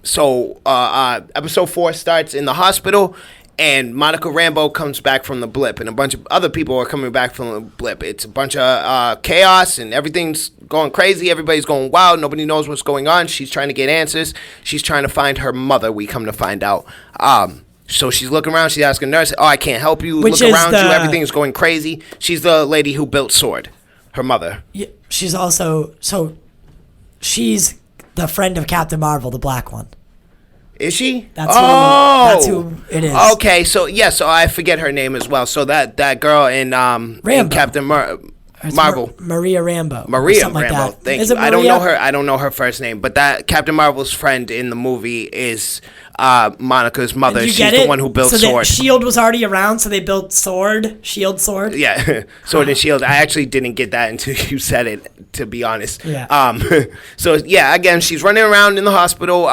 So episode 4 starts in the hospital, and Monica Rambeau comes back from the blip, and a bunch of other people are coming back from the blip. It's a bunch of chaos, and everything's going crazy. Everybody's going wild. Nobody knows what's going on. She's trying to get answers. She's trying to find her mother, we come to find out. So she's looking around. She's asking nurse, "Oh, I can't help you. Look around you. Everything's going crazy." She's the lady who built Sword, her mother. Yeah, she's also... So she's the friend of Captain Marvel, the black one. Is she? That's who it is. Okay, so so I forget her name as well. So that girl in Captain Marvel, Maria Rambeau. Maria Rambeau. Like Thank is you. It Maria? I don't know her first name, but that Captain Marvel's friend in the movie is Monica's mother. She's the one who built Sword. Shield was already around, so they built Sword. Yeah, Sword and Shield. I actually didn't get that until you said it, to be honest. Yeah. So again, she's running around in the hospital.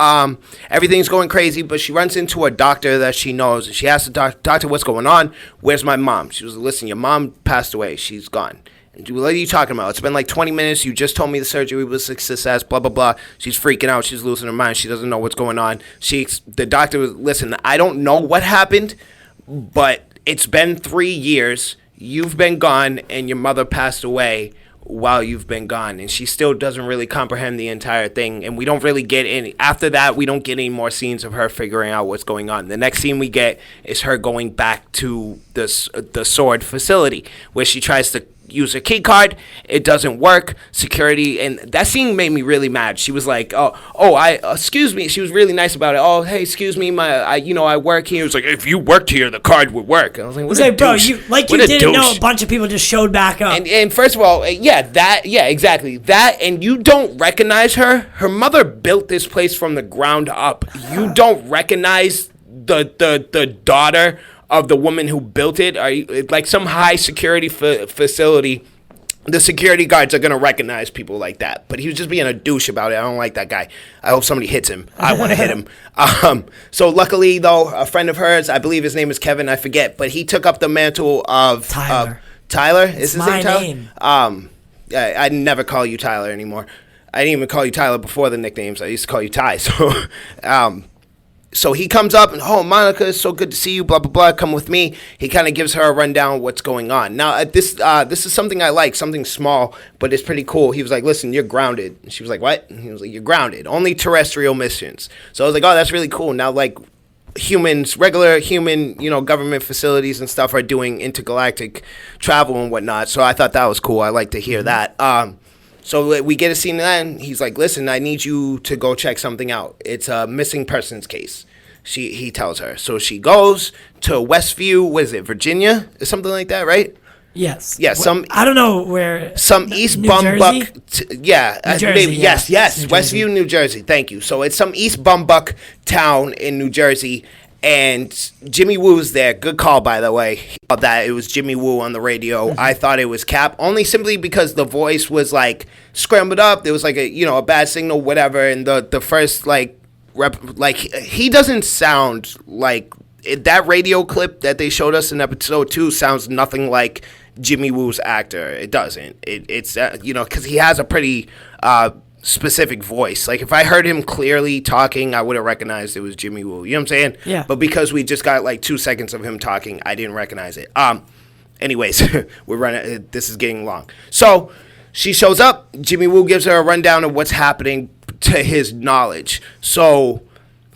Everything's going crazy, but she runs into a doctor that she knows, and she asks the doctor, "What's going on? Where's my mom?" She was, "Listen, your mom passed away. She's gone." And what are you talking about? It's been like 20 minutes. You just told me the surgery was a success, blah, blah, blah. She's freaking out. She's losing her mind. She doesn't know what's going on. The doctor was, "Listen, I don't know what happened, but it's been 3 years. You've been gone, and your mother passed away while you've been gone." And she still doesn't really comprehend the entire thing. And we don't really get any. After that, we don't get any more scenes of her figuring out what's going on. The next scene we get is her going back to the Sword facility, where she tries to use her key card. It doesn't work. Security, and that scene made me really mad. She was like, excuse me. She was really nice about it. "Oh, hey, excuse me, I work here." It was like, "If you worked here, the card would work." I was like, "What a bro, douche. you didn't know a bunch of people just showed back up." And first of all, exactly. That, and you don't recognize her. Her mother built this place from the ground up. You don't recognize the daughter of the woman who built it. Are you, like, some high security facility? The security guards are going to recognize people like that. But he was just being a douche about it. I don't like that guy. I hope somebody hits him. I want to hit him. So luckily, though, a friend of hers, I believe his name is Kevin, I forget, but he took up the mantle of Tyler. Tyler? Is his name Tyler? Name. I never call you Tyler anymore. I didn't even call you Tyler before the nicknames. I used to call you Ty. So he comes up and, "Oh, Monica, it's so good to see you, blah, blah, blah, come with me." He kind of gives her a rundown of what's going on. Now, this is something I like, something small, but it's pretty cool. He was like, "Listen, you're grounded." And she was like, "What?" And he was like, "You're grounded. Only terrestrial missions." So I was like, "Oh, that's really cool." Now, like, regular human, government facilities and stuff are doing intergalactic travel and whatnot. So I thought that was cool. I like to hear that. So we get a scene of that, and he's like, "Listen, I need you to go check something out. It's a missing persons case." He tells her. So she goes to Westview, what is it, Virginia? Or something like that, right? Yes. Yeah, I don't know where. Some East New Bumbuck. Jersey? New Jersey, yes. New Westview, New Jersey. Thank you. So it's some East Bumbuck town in New Jersey, and Jimmy Woo's there. Good call, by the way. That it was Jimmy Woo on the radio. Mm-hmm. I thought it was Cap, only simply because the voice was like scrambled up. There was like a bad signal, whatever. And the first he doesn't sound like that radio clip that they showed us in episode 2 sounds nothing like Jimmy Woo's actor. It doesn't. It's because he has a pretty specific voice. Like if I heard him clearly talking, I would have recognized it was Jimmy Woo. You know what I'm saying? Yeah. But because we just got like 2 seconds of him talking, I didn't recognize it. Anyways, we're running. This is getting long. So she shows up. Jimmy Woo gives her a rundown of what's happening to his knowledge. So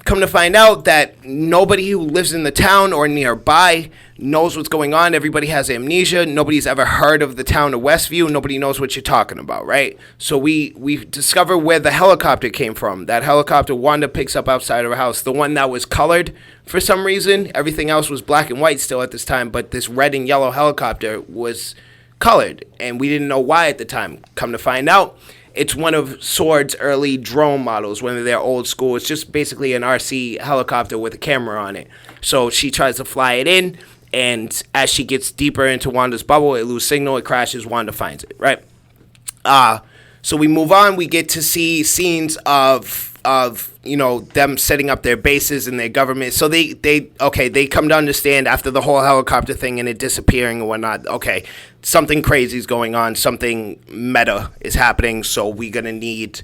come to find out that nobody who lives in the town or nearby knows what's going on. Everybody has amnesia. Nobody's ever heard of the town of Westview. Nobody knows what you're talking about, right? So we discover where the helicopter came from. That helicopter Wanda picks up outside of her house. The one that was colored for some reason. Everything else was black and white still at this time, but this red and yellow helicopter was colored, and we didn't know why at the time. Come to find out, it's one of Sword's early drone models, one of their old school. It's just basically an RC helicopter with a camera on it. So she tries to fly it in, and as she gets deeper into Wanda's bubble, it loses signal, it crashes, Wanda finds it, right? So we move on. We get to see scenes of them setting up their bases and their government. So they come to understand after the whole helicopter thing and it disappearing and whatnot. Okay, something crazy is going on. Something meta is happening. So we're gonna need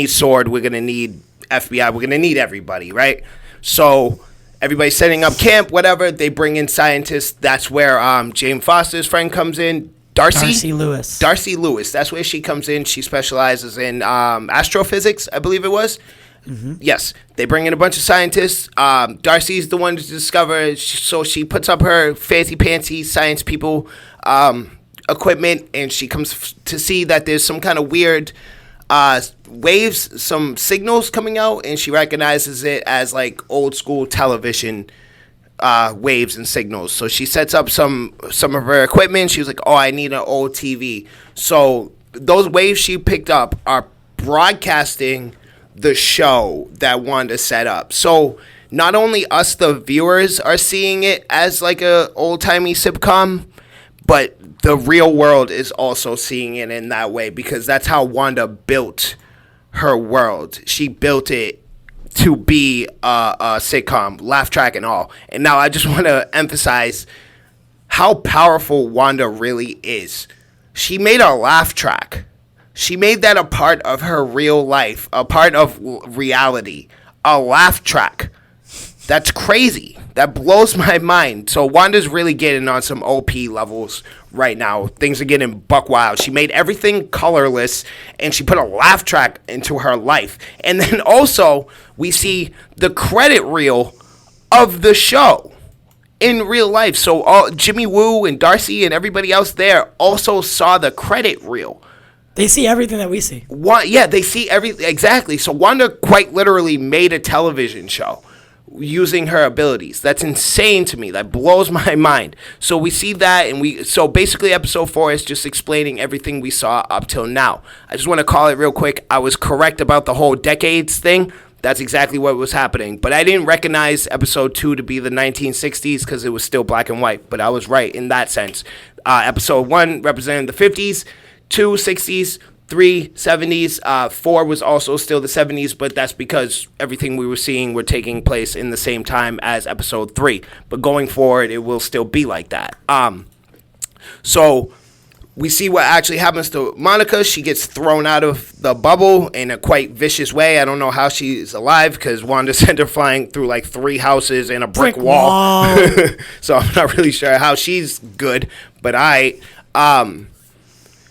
Sword. We're gonna need FBI. We're gonna need everybody, right? So everybody's setting up camp. Whatever. They bring in scientists. That's where Jane Foster's friend comes in. Darcy Lewis. That's where she comes in. She specializes in astrophysics, I believe it was. Mm-hmm. Yes. They bring in a bunch of scientists. Darcy's the one to discover. So she puts up her fancy science people equipment, and she comes to see that there's some kind of weird waves, some signals coming out, and she recognizes it as like old school television waves and signals. So she sets up some of her equipment. She was like, I need an old TV. So those waves she picked up are broadcasting the show that Wanda set up. So not only us, the viewers, are seeing it as like a old-timey sitcom, but the real world is also seeing it in that way, because that's how Wanda built her world. She built it to be a sitcom, laugh track and all. And now I just want to emphasize how powerful Wanda really is. She made a laugh track. She made that a part of her real life, a part of reality, a laugh track. That's crazy. That blows my mind. So Wanda's really getting on some OP levels right now. Things are getting buck wild. She made everything colorless, and she put a laugh track into her life. And then also, we see the credit reel of the show in real life. So Jimmy Woo and Darcy and everybody else there also saw the credit reel. They see everything that we see. They see everything. Exactly. So Wanda quite literally made a television show using her abilities. That's insane to me. That blows my mind. So we see that, and so basically episode 4 is just explaining everything we saw up till now. I just want to call it real quick. I was correct about the whole decades thing. That's exactly what was happening. But I didn't recognize episode 2 to be the 1960s because it was still black and white. But I was right in that sense. Episode 1 represented the 50s, 2 60s, 3 70s, 4 was also still the 70s, but that's because everything we were seeing were taking place in the same time as episode 3. But going forward, it will still be like that. So we see what actually happens to Monica. She gets thrown out of the bubble in a quite vicious way. I don't know how she's alive because Wanda sent her flying through like 3 houses and a brick wall. So I'm not really sure how she's good, but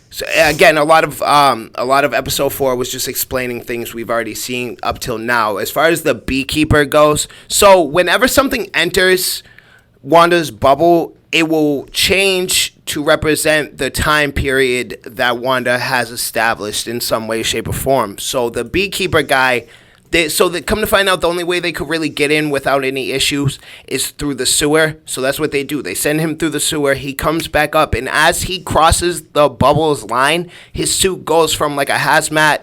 so again, a lot of episode 4 was just explaining things we've already seen up till now. As far as the beekeeper goes, so whenever something enters Wanda's bubble, it will change to represent the time period that Wanda has established in some way, shape, or form. So the beekeeper guy Come to find out, the only way they could really get in without any issues is through the sewer. So that's what they do. They send him through the sewer. He comes back up, and as he crosses the bubbles line, his suit goes from like a hazmat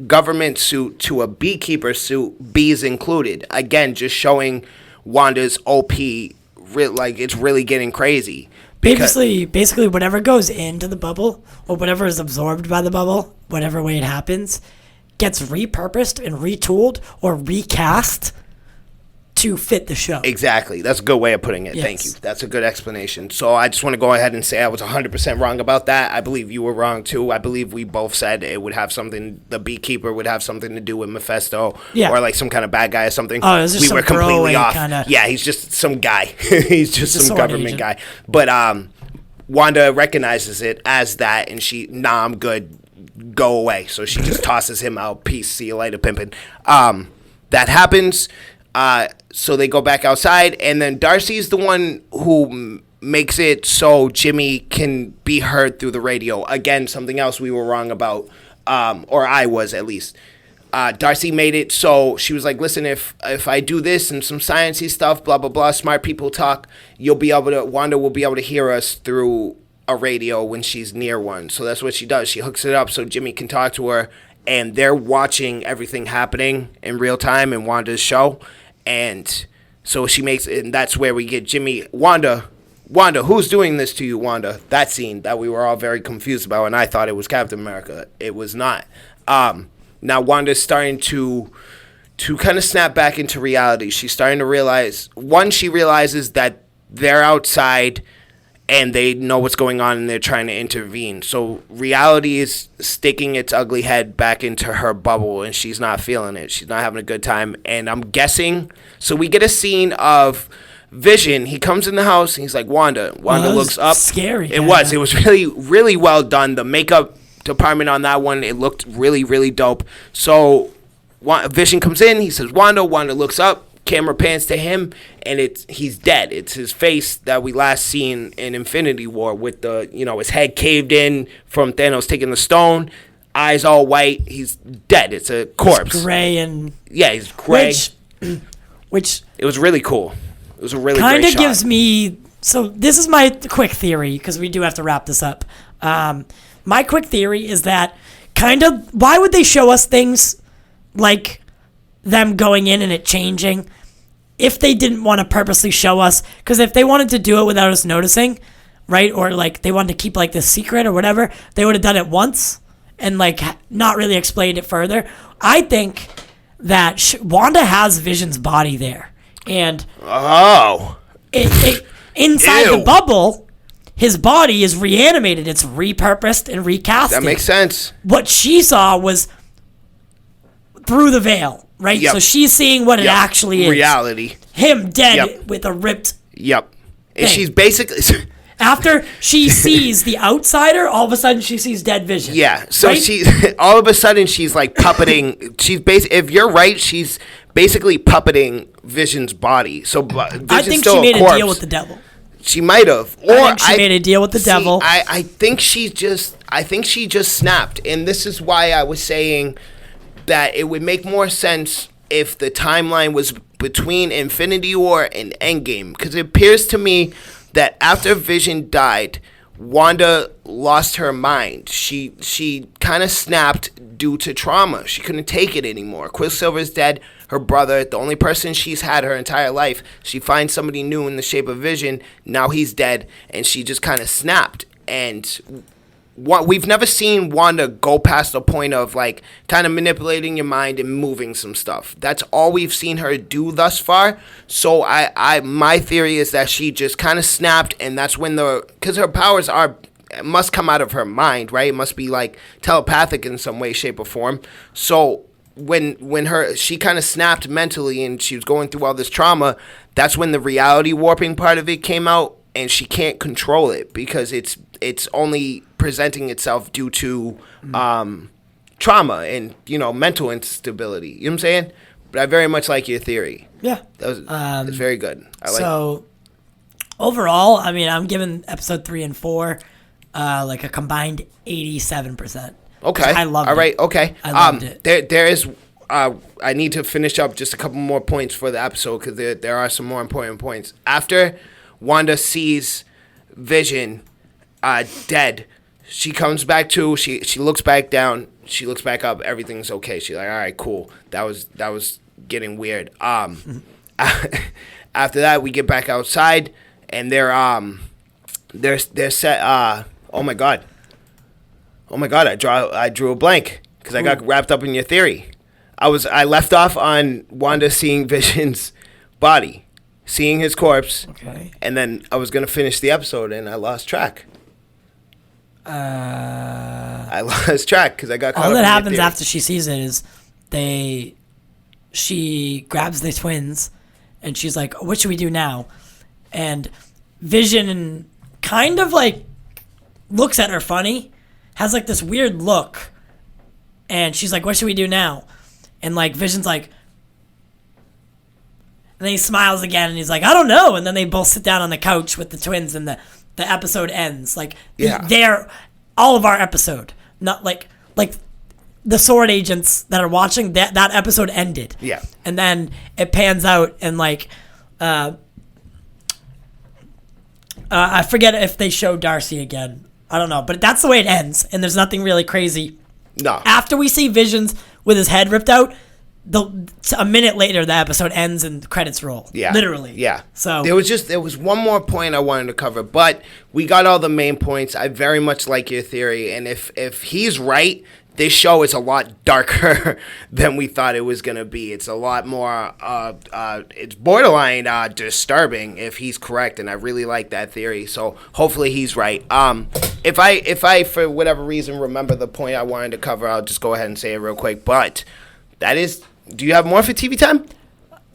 government suit to a beekeeper suit, bees included. Again, just showing Wanda's OP, like it's really getting crazy. Basically, whatever goes into the bubble or whatever is absorbed by the bubble, whatever way it happens, gets repurposed and retooled or recast to fit the show. Exactly. That's a good way of putting it. Yes. Thank you. That's a good explanation. So I just want to go ahead and say I was 100% wrong about that. I believe you were wrong too. I believe we both said it would have something, the beekeeper would have something to do with Mephisto or like some kind of bad guy or something. Oh, it was just we were completely off. Kinda... Yeah, he's just some guy. He's just some government agent. Guy. But Wanda recognizes it as that, and I'm good. Go away. So she just tosses him out. Peace. See you later, pimpin'. That happens. So they go back outside, and then Darcy's the one who makes it so Jimmy can be heard through the radio. Again, something else we were wrong about, or I was at least. Darcy made it so she was like, listen, if I do this and some sciencey stuff, blah, blah, blah, smart people talk, Wanda will be able to hear us through a radio when she's near one. So that's what she does. She hooks it up so Jimmy can talk to her, and they're watching everything happening in real time in Wanda's show. And so she makes it, and that's where we get Jimmy, Wanda, who's doing this to you, Wanda? That scene that we were all very confused about, and I thought it was Captain America. It was not. Now Wanda's starting to kind of snap back into reality. She's starting to realize, she realizes that they're outside and they know what's going on and they're trying to intervene. So reality is sticking its ugly head back into her bubble, and she's not feeling it. She's not having a good time. And I'm guessing, so we get a scene of Vision. He comes in the house and he's like, Wanda looks up. Scary. It was really, really well done. The makeup department on that one, it looked really, really dope. So Vision comes in, he says, Wanda looks up. Camera pans to him, and he's dead. It's his face that we last seen in Infinity War with his head caved in from Thanos taking the stone, eyes all white. He's dead. It's a corpse. He's gray and he's gray. Which it was really cool. It was a really kind great of gives me. So this is my quick theory, because we do have to wrap this up. My quick theory is that why would they show us things like them going in and it changing if they didn't want to purposely show us? Because if they wanted to do it without us noticing, right, or like they wanted to keep like this secret or whatever, they would have done it once and like not really explained it further. I think that Wanda has Vision's body there, and inside the bubble, his body is reanimated. It's repurposed and recasted. That makes sense. What she saw was through the veil, right? Yep. So she's seeing what it actually is. Reality. Him dead with a ripped Yep. And thing. she's basically... After she sees the outsider, all of a sudden she sees dead Vision. Yeah. So right? all of a sudden she's like puppeting... if you're right, she's basically puppeting Vision's body. So Vision's I think still she made a corpse. a deal with the devil. She might have. Or I think she made a deal with the devil. I think she just snapped. And this is why I was saying that it would make more sense if the timeline was between Infinity War and Endgame. Because it appears to me that after Vision died, Wanda lost her mind. She kind of snapped due to trauma. She couldn't take it anymore. Quicksilver's dead. Her brother, the only person she's had her entire life, she finds somebody new in the shape of Vision. Now he's dead, and she just kind of snapped. And we've never seen Wanda go past the point of like kind of manipulating your mind and moving some stuff. That's all we've seen her do thus far. So my theory is that she just kind of snapped, and that's when because her powers must come out of her mind, right? It must be like telepathic in some way, shape, or form. So when she kind of snapped mentally and she was going through all this trauma, that's when the reality warping part of it came out, and she can't control it because it's only presenting itself due to trauma and mental instability. You know what I'm saying? But I very much like your theory. Yeah, that's very good. Overall, I mean, I'm giving episode 3 and 4 like a combined 87%. Okay. I loved it. All right. Okay. I loved it. There is I need to finish up just a couple more points for the episode because there are some more important points. After Wanda sees Vision dead, she comes back to. She looks back down. She looks back up. Everything's okay. She's like, all right, cool. That was getting weird. After that, we get back outside, and they're set. Oh my god. I drew a blank because I got wrapped up in your theory. I left off on Wanda seeing Vision's body, seeing his corpse, and then I was gonna finish the episode, and I lost track. I lost track because I got caught all up that in happens your theory. after she sees it is she grabs the twins, and she's like, "What should we do now?" And Vision kind of like looks at her funny, has like this weird look, and she's like, "What should we do now?" And like Vision's like, and then he smiles again, and he's like, "I don't know." And then they both sit down on the couch with the twins, and the episode ends. Like they're all of our episode, not like the sword agents that are watching that episode ended. Yeah, and then it pans out, and like I forget if they show Darcy again. I don't know, but that's the way it ends, and there's nothing really crazy. No. After we see Visions with his head ripped out, a minute later the episode ends and the credits roll. Yeah. Literally. Yeah. So there was one more point I wanted to cover, but we got all the main points. I very much like your theory, and if he's right, this show is a lot darker than we thought it was going to be. It's a lot more, it's borderline disturbing if he's correct, and I really like that theory. So hopefully he's right. If I, for whatever reason, remember the point I wanted to cover, I'll just go ahead and say it real quick. But that is, do you have more for TV time?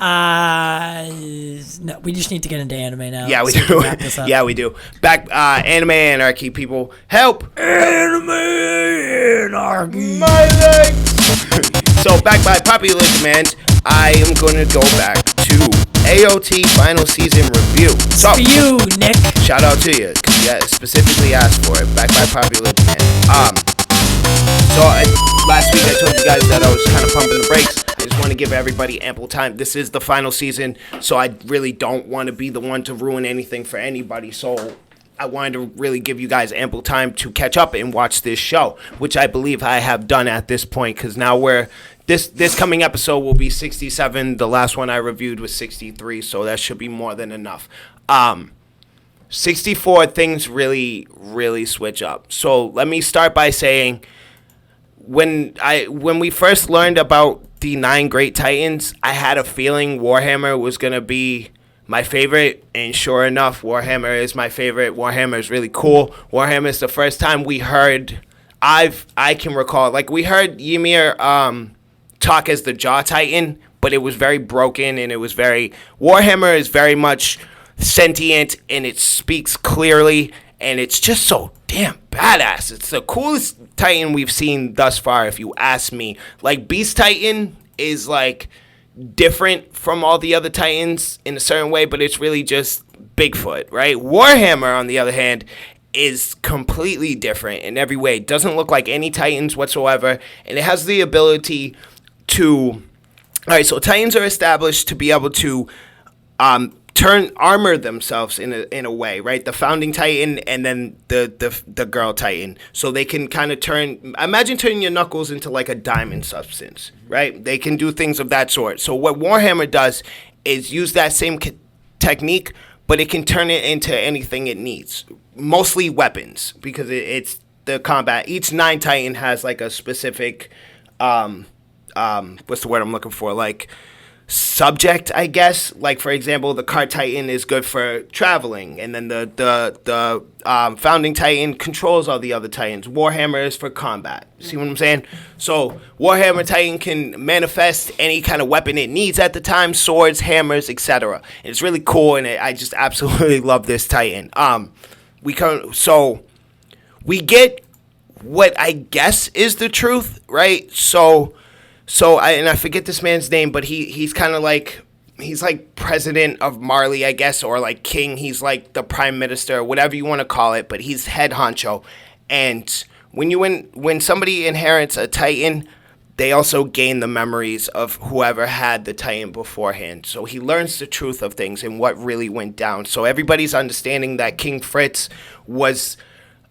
No, we just need to get into anime now. Yeah, we so do. wrap this up. Yeah, we do. Back, Anime Anarchy, people. Help! Anime Anarchy. My legs! So, back by popular demand, I am going to go back to AOT final season review. So, for you, Nick. Shout out to you, because you specifically asked for it. Back by popular demand. So, last week I told you guys that I was kind of pumping the brakes. I just want to give everybody ample time. This is the final season, so I really don't want to be the one to ruin anything for anybody. So I wanted to really give you guys ample time to catch up and watch this show, which I believe I have done at this point, because now this coming episode will be 67. The last one I reviewed was 63, so that should be more than enough. 64, things really, really switch up. So let me start by saying, when we first learned about the 9 Great Titans, I had a feeling Warhammer was going to be my favorite, and sure enough, Warhammer is my favorite. Warhammer is really cool. Warhammer is the first time we heard, I can recall, like we heard Ymir talk as the Jaw Titan, but it was very broken, and it was very, Warhammer is very much sentient, and it speaks clearly, and it's just so damn badass. It's the coolest Titan we've seen thus far, if you ask me. Like, Beast Titan is, like, different from all the other Titans in a certain way, but it's really just Bigfoot, right? Warhammer, on the other hand, is completely different in every way. It doesn't look like any Titans whatsoever, and it has the ability to... Alright, so Titans are established to be able to armor themselves in a way, right? The founding Titan and then the girl Titan, so they can kind of imagine turning your knuckles into like a diamond substance, right? They can do things of that sort. So what Warhammer does is use that same technique, but it can turn it into anything it needs, mostly weapons, because it's the combat. Each 9 Titan has like a specific what's the word I'm looking for, like subject, I guess. Like, for example, the Cart Titan is good for traveling, and then the Founding Titan controls all the other Titans. Warhammer is for combat. See what I'm saying? So Warhammer Titan can manifest any kind of weapon it needs at the time, swords, hammers, etc. It's really cool, and I just absolutely love this Titan. We get what I guess is the truth, right? So I forget this man's name, but he's kind of like, he's like president of Marley, I guess, or like king. He's like the prime minister, whatever you want to call it, but he's head honcho. And when somebody inherits a Titan, they also gain the memories of whoever had the Titan beforehand. So he learns the truth of things and what really went down. So everybody's understanding that King Fritz was,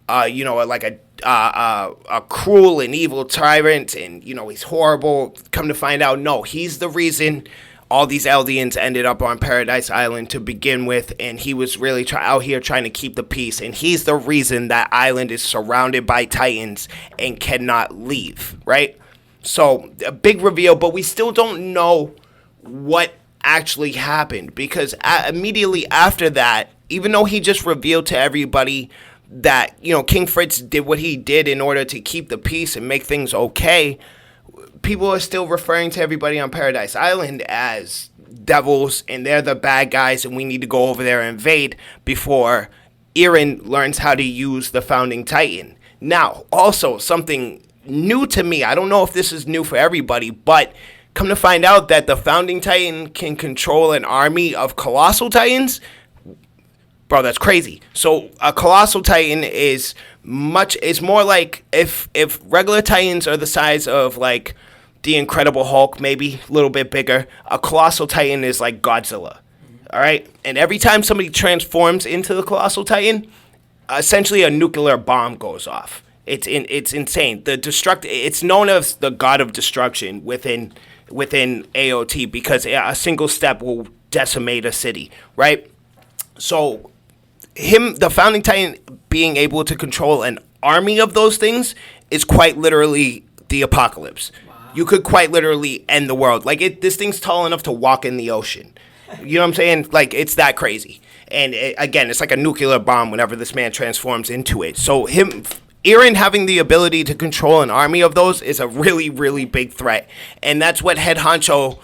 like a cruel and evil tyrant, and he's horrible. Come to find out, no, he's the reason all these Eldians ended up on Paradise Island to begin with, and he was really out here trying to keep the peace, and he's the reason that island is surrounded by Titans and cannot leave, right? So, a big reveal, but we still don't know what actually happened, because immediately after that, even though he just revealed to everybody that, King Fritz did what he did in order to keep the peace and make things okay, people are still referring to everybody on Paradise Island as devils, and they're the bad guys, and we need to go over there and invade before Eren learns how to use the Founding Titan. Now, also, something new to me, I don't know if this is new for everybody, but come to find out that the Founding Titan can control an army of Colossal Titans. Bro, that's crazy. So a Colossal Titan is more like if regular Titans are the size of like the Incredible Hulk, maybe a little bit bigger, a Colossal Titan is like Godzilla. All right? And every time somebody transforms into the Colossal Titan, essentially a nuclear bomb goes off. It's insane. It's known as the god of destruction within AOT, because a single step will decimate a city, right? So the Founding Titan being able to control an army of those things is quite literally the apocalypse. Wow. You could quite literally end the world. Like, this thing's tall enough to walk in the ocean. You know what I'm saying? Like, it's that crazy. And again, it's like a nuclear bomb whenever this man transforms into it. So Eren having the ability to control an army of those is a really, really big threat. And that's what head honcho,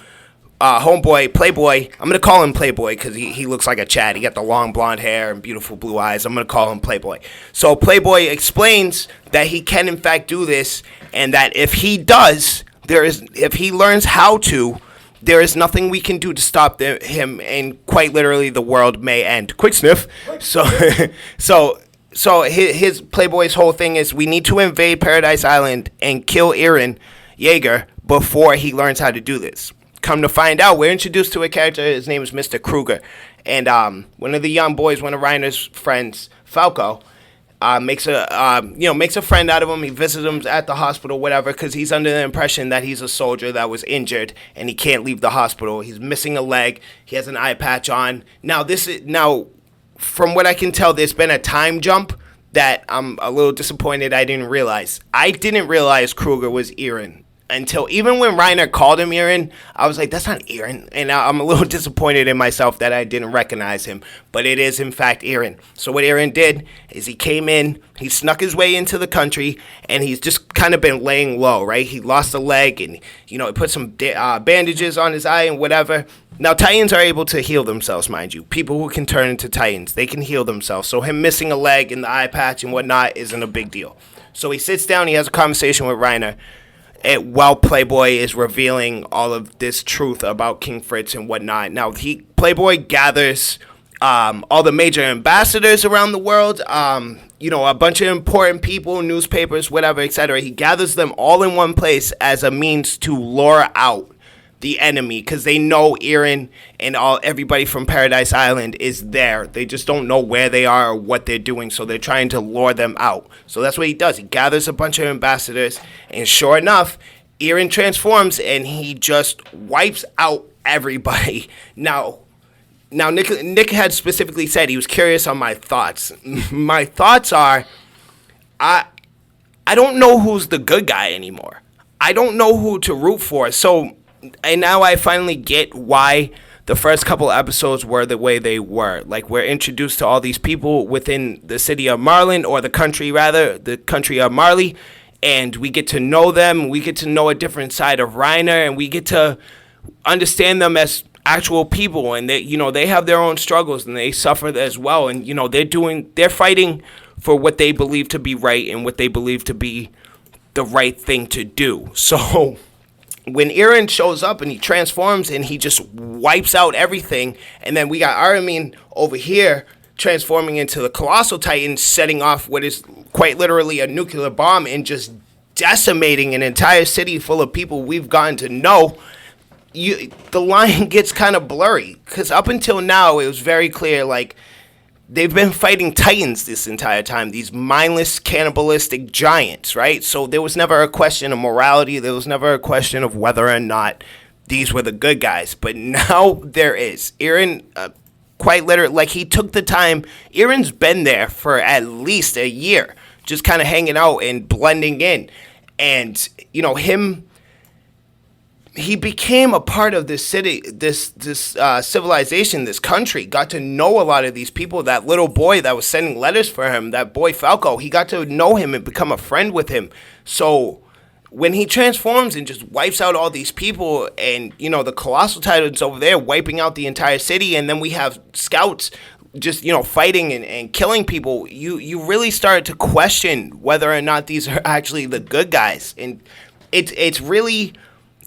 homeboy, Playboy, I'm going to call him Playboy because he looks like a Chad. He got the long blonde hair and beautiful blue eyes. I'm going to call him Playboy. So Playboy explains that he can in fact do this, and that if he does, if he learns how to, there is nothing we can do to stop him, and quite literally the world may end. Quick sniff. So his Playboy's whole thing is we need to invade Paradise Island and kill Eren Yeager before he learns how to do this. Come to find out, we're introduced to a character. His name is Mr. Kruger, and one of the young boys, one of Reiner's friends, Falco, makes a friend out of him. He visits him at the hospital, whatever, because he's under the impression that he's a soldier that was injured and he can't leave the hospital. He's missing a leg. He has an eye patch on. Now, from what I can tell, there's been a time jump that I'm a little disappointed I didn't realize. I didn't realize Kruger was Eren until even when Reiner called him Eren, I was like, that's not Eren. And I'm a little disappointed in myself that I didn't recognize him. But it is, in fact, Eren. So what Eren did is he came in, he snuck his way into the country, and he's just kind of been laying low, right? He lost a leg, and, he put some bandages on his eye and whatever. Now, Titans are able to heal themselves, mind you. People who can turn into Titans, they can heal themselves. So him missing a leg and the eye patch and whatnot isn't a big deal. So he sits down, he has a conversation with Reiner, while Playboy is revealing all of this truth about King Fritz and whatnot. Now, Playboy gathers all the major ambassadors around the world, a bunch of important people, newspapers, whatever, etc. He gathers them all in one place as a means to lure out the enemy, because they know Eren and everybody from Paradise Island is there. They just don't know where they are or what they're doing, so they're trying to lure them out. So that's what he does. He gathers a bunch of ambassadors, and sure enough, Eren transforms and he just wipes out everybody. Now Nick had specifically said he was curious on my thoughts. My thoughts are, I don't know who's the good guy anymore. I don't know who to root for. And now I finally get why the first couple episodes were the way they were. Like, we're introduced to all these people within the city of Marlin, or the country of Marley, and we get to know them. We get to know a different side of Reiner, and we get to understand them as actual people, and they have their own struggles, and they suffer as well, and they're fighting for what they believe to be right and what they believe to be the right thing to do. So when Eren shows up and he transforms and he just wipes out everything, and then we got Armin over here transforming into the Colossal Titan, setting off what is quite literally a nuclear bomb and just decimating an entire city full of people we've gotten to know, the line gets kind of blurry. Because up until now, it was very clear, like, they've been fighting titans this entire time, these mindless, cannibalistic giants, right? So there was never a question of morality. There was never a question of whether or not these were the good guys. But now there is. Eren, quite literally, like, he took the time. Eren's been there for at least a year, just kind of hanging out and blending in. And, you know, he became a part of this city, this civilization, this country, got to know a lot of these people. That little boy that was sending letters for him, that boy Falco, he got to know him and become a friend with him. So when he transforms and just wipes out all these people, and, you know, the Colossal Titans over there wiping out the entire city, and then we have scouts just, you know, fighting and killing people, you really start to question whether or not these are actually the good guys. And it's really...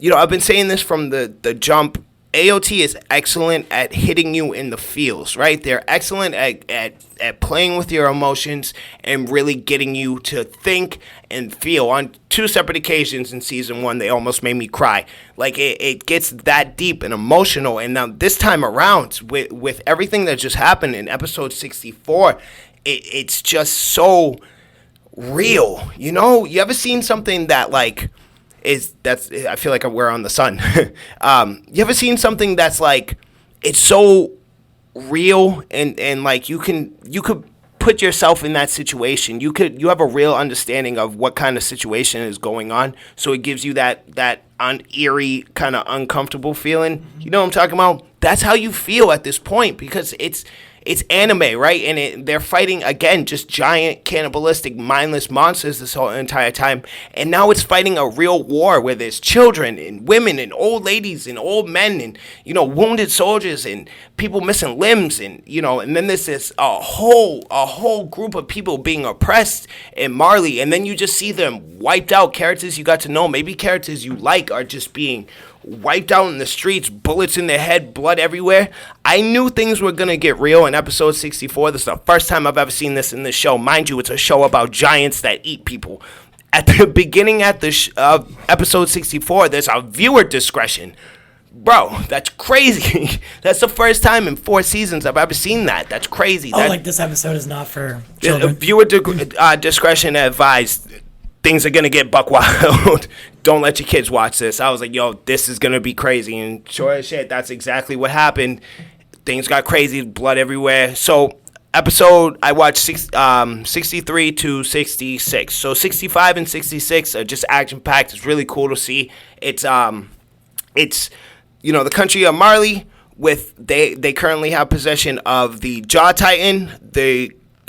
You know, I've been saying this from the jump. AOT is excellent at hitting you in the feels, right? They're excellent at playing with your emotions and really getting you to think and feel. On 2 separate occasions in season 1, they almost made me cry. Like, it gets that deep and emotional. And now this time around, with everything that just happened in episode 64, it's just so real. You know, you ever seen something that, like... I feel like we're on the sun. You ever seen something that's like, it's so real and like you could put yourself in that situation. You have a real understanding of what kind of situation is going on. So it gives you that eerie kind of uncomfortable feeling. You know what I'm talking about? That's how you feel at this point, because it's anime, right? And they're fighting, again, just giant, cannibalistic, mindless monsters this whole entire time. And now it's fighting a real war where there's children and women and old ladies and old men and, you know, wounded soldiers and people missing limbs. And, you know, and then there's a whole group of people being oppressed in Marley. And then you just see them wiped out. Characters you got to know, maybe characters you like, are just being wiped out in the streets, bullets in their head, blood everywhere. I knew things were going to get real in episode 64. This is the first time I've ever seen this in this show. Mind you, it's a show about giants that eat people. At the beginning of episode 64, there's a viewer discretion. Bro, that's crazy. That's the first time in 4 seasons I've ever seen that. That's crazy. Like this episode is not for children. Viewer discretion advised. Things are going to get buck wild. Don't let your kids watch this. I was like, yo, this is going to be crazy. And sure as shit, that's exactly what happened. Things got crazy, blood everywhere. So I watched 63 to 66. So 65 and 66 are just action-packed. It's really cool to see. It's you know, the country of Marley, they currently have possession of the Jaw Titan,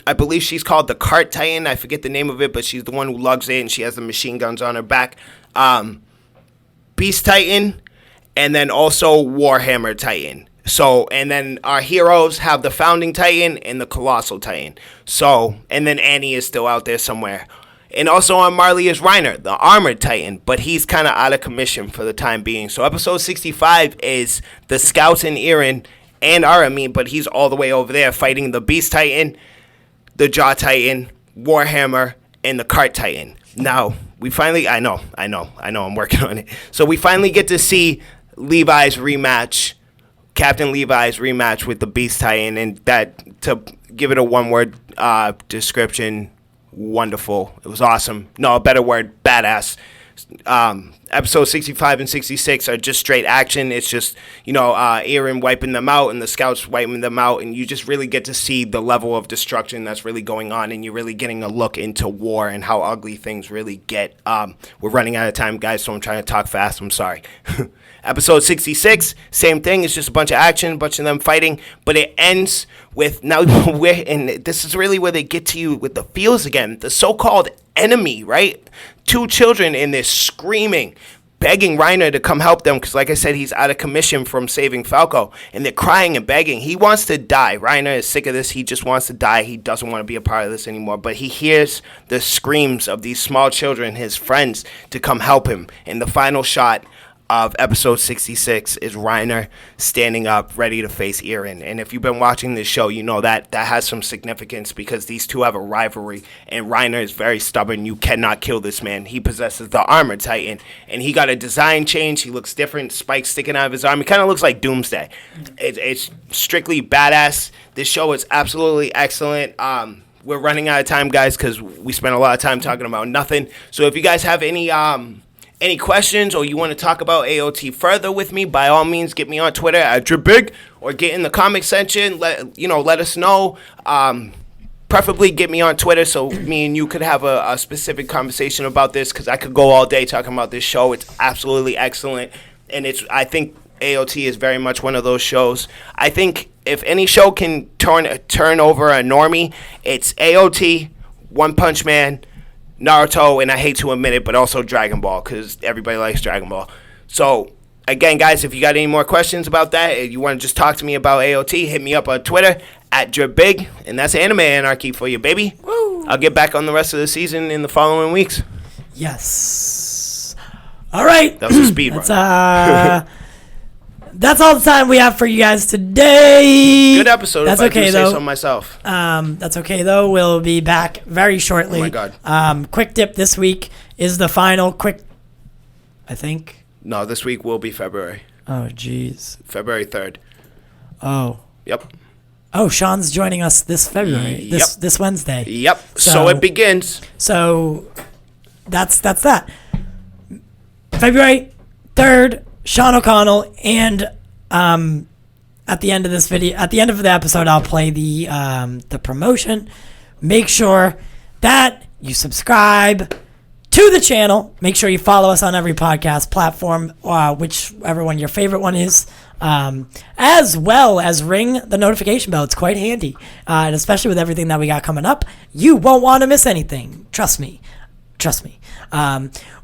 I believe she's called the Cart Titan. I forget the name of it, but she's the one who lugs it, and she has the machine guns on her back. Beast Titan, and then also Warhammer Titan. So, and then our heroes have the Founding Titan and the Colossal Titan. So, and then Annie is still out there somewhere. And also on Marley is Reiner, the Armored Titan, but he's kind of out of commission for the time being. So episode 65 is the Scouts and Eren and Armin, but he's all the way over there fighting the Beast Titan, the Jaw Titan, Warhammer, and the Cart Titan. Now, we finally, I know, I'm working on it. So we finally get to see Levi's rematch, Captain Levi's rematch with the Beast Titan, and that, to give it a one-word description, wonderful. It was awesome. No, a better word, badass. Episode 65 and 66 are just straight action. It's just, you know, Eren wiping them out and the scouts wiping them out, and you just really get to see the level of destruction that's really going on, and you're really getting a look into war and how ugly things really get. We're running out of time, guys, so I'm trying to talk fast. I'm sorry. Episode 66, same thing. It's just a bunch of action, a bunch of them fighting, but it ends with, now and this is really where they get to you with the feels again. The so-called enemy, right? 2 children in this screaming, begging Reiner to come help them because, like I said, he's out of commission from saving Falco, and they're crying and begging. He wants to die. Reiner is sick of this. He just wants to die. He doesn't want to be a part of this anymore, but he hears the screams of these small children, his friends, to come help him. In the final shot of episode 66 is Reiner standing up, ready to face Eren. And if you've been watching this show, you know that has some significance because these two have a rivalry. And Reiner is very stubborn. You cannot kill this man. He possesses the armor titan. And he got a design change. He looks different. Spikes sticking out of his arm. He kind of looks like Doomsday. It's strictly badass. This show is absolutely excellent. We're running out of time, guys, because we spent a lot of time talking about nothing. So if you guys have any questions or you want to talk about AOT further with me, by all means, get me on Twitter at Driip or get in the comment section. Let us know. Preferably get me on Twitter so me and you could have a specific conversation about this because I could go all day talking about this show. It's absolutely excellent. And I think AOT is very much one of those shows. I think if any show can turn over a normie, it's AOT, One Punch Man, Naruto, and I hate to admit it, but also Dragon Ball, because everybody likes Dragon Ball. So, again, guys, if you got any more questions about that, if you want to just talk to me about AOT, hit me up on Twitter, at Driip, and that's Anime Anarchy for you, baby. Woo. I'll get back on the rest of the season in the following weeks. Yes. All right. That was a speed run. That's all the time we have for you guys today. Good episode. That's if I okay, do though. Say so myself. That's okay, though. We'll be back very shortly. Oh, my God. Quick Dip this week is the final I think. No, this week will be February. Oh, jeez. February 3rd. Oh. Yep. Oh, Sean's joining us this February. Yep. This Wednesday. Yep. So it begins. So that's that. February 3rd. Sean O'Connell, and at the end of the episode, I'll play the promotion. Make sure that you subscribe to the channel. Make sure you follow us on every podcast platform, whichever one your favorite one is, as well as ring the notification bell. It's quite handy, and especially with everything that we got coming up, you won't want to miss anything. Trust me.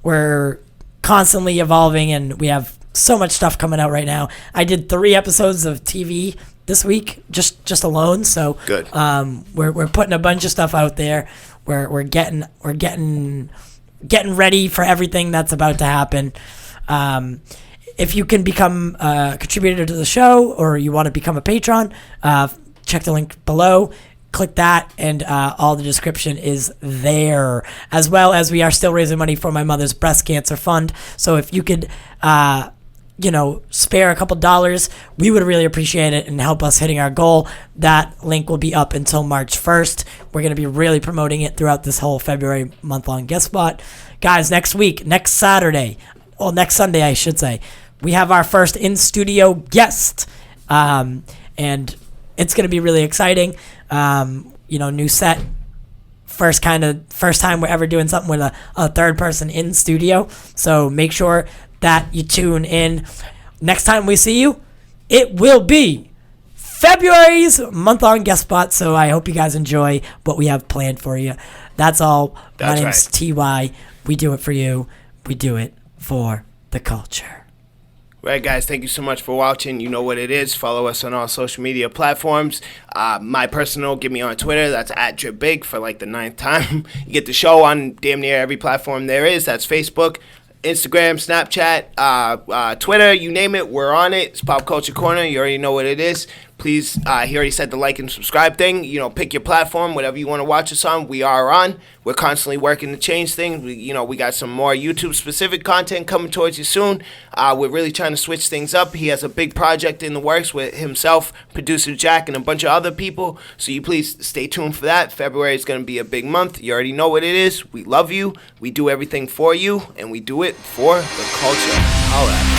We're constantly evolving, and we have so much stuff coming out right now. I did 3 episodes of TV this week, just alone. So good. We're putting a bunch of stuff out there. We're getting ready for everything that's about to happen. If you can become a contributor to the show, or you want to become a patron, check the link below. Click that, and all the description is there. As well as we are still raising money for my mother's breast cancer fund. So if you could spare a couple dollars, we would really appreciate it and help us hitting our goal. That link will be up until March 1st. We're going to be really promoting it throughout this whole February month-long guest spot. Guys, next Sunday, I should say, we have our first in-studio guest. And it's going to be really exciting. New set. First time we're ever doing something with a third person in studio. So make sure that you tune in. Next time we see you, it will be February's month-long guest spot. So I hope you guys enjoy what we have planned for you. That's all. My name's TY. We do it for you. We do it for the culture. Right, guys, thank you so much for watching. You know what it is. Follow us on all social media platforms. My personal, get me on Twitter. That's at Driip for like the 9th time. You get the show on damn near every platform there is. That's Facebook, Instagram, Snapchat, Twitter, you name it, we're on it. It's Pop Culture Corner. You already know what it is. Please, he already said the like and subscribe thing. Pick your platform, whatever you want to watch us on. We are on. We're constantly working to change things. We got some more YouTube-specific content coming towards you soon. We're really trying to switch things up. He has a big project in the works with himself, producer Zack, and a bunch of other people. So you please stay tuned for that. February is going to be a big month. You already know what it is. We love you. We do everything for you, and we do it for the culture. All right.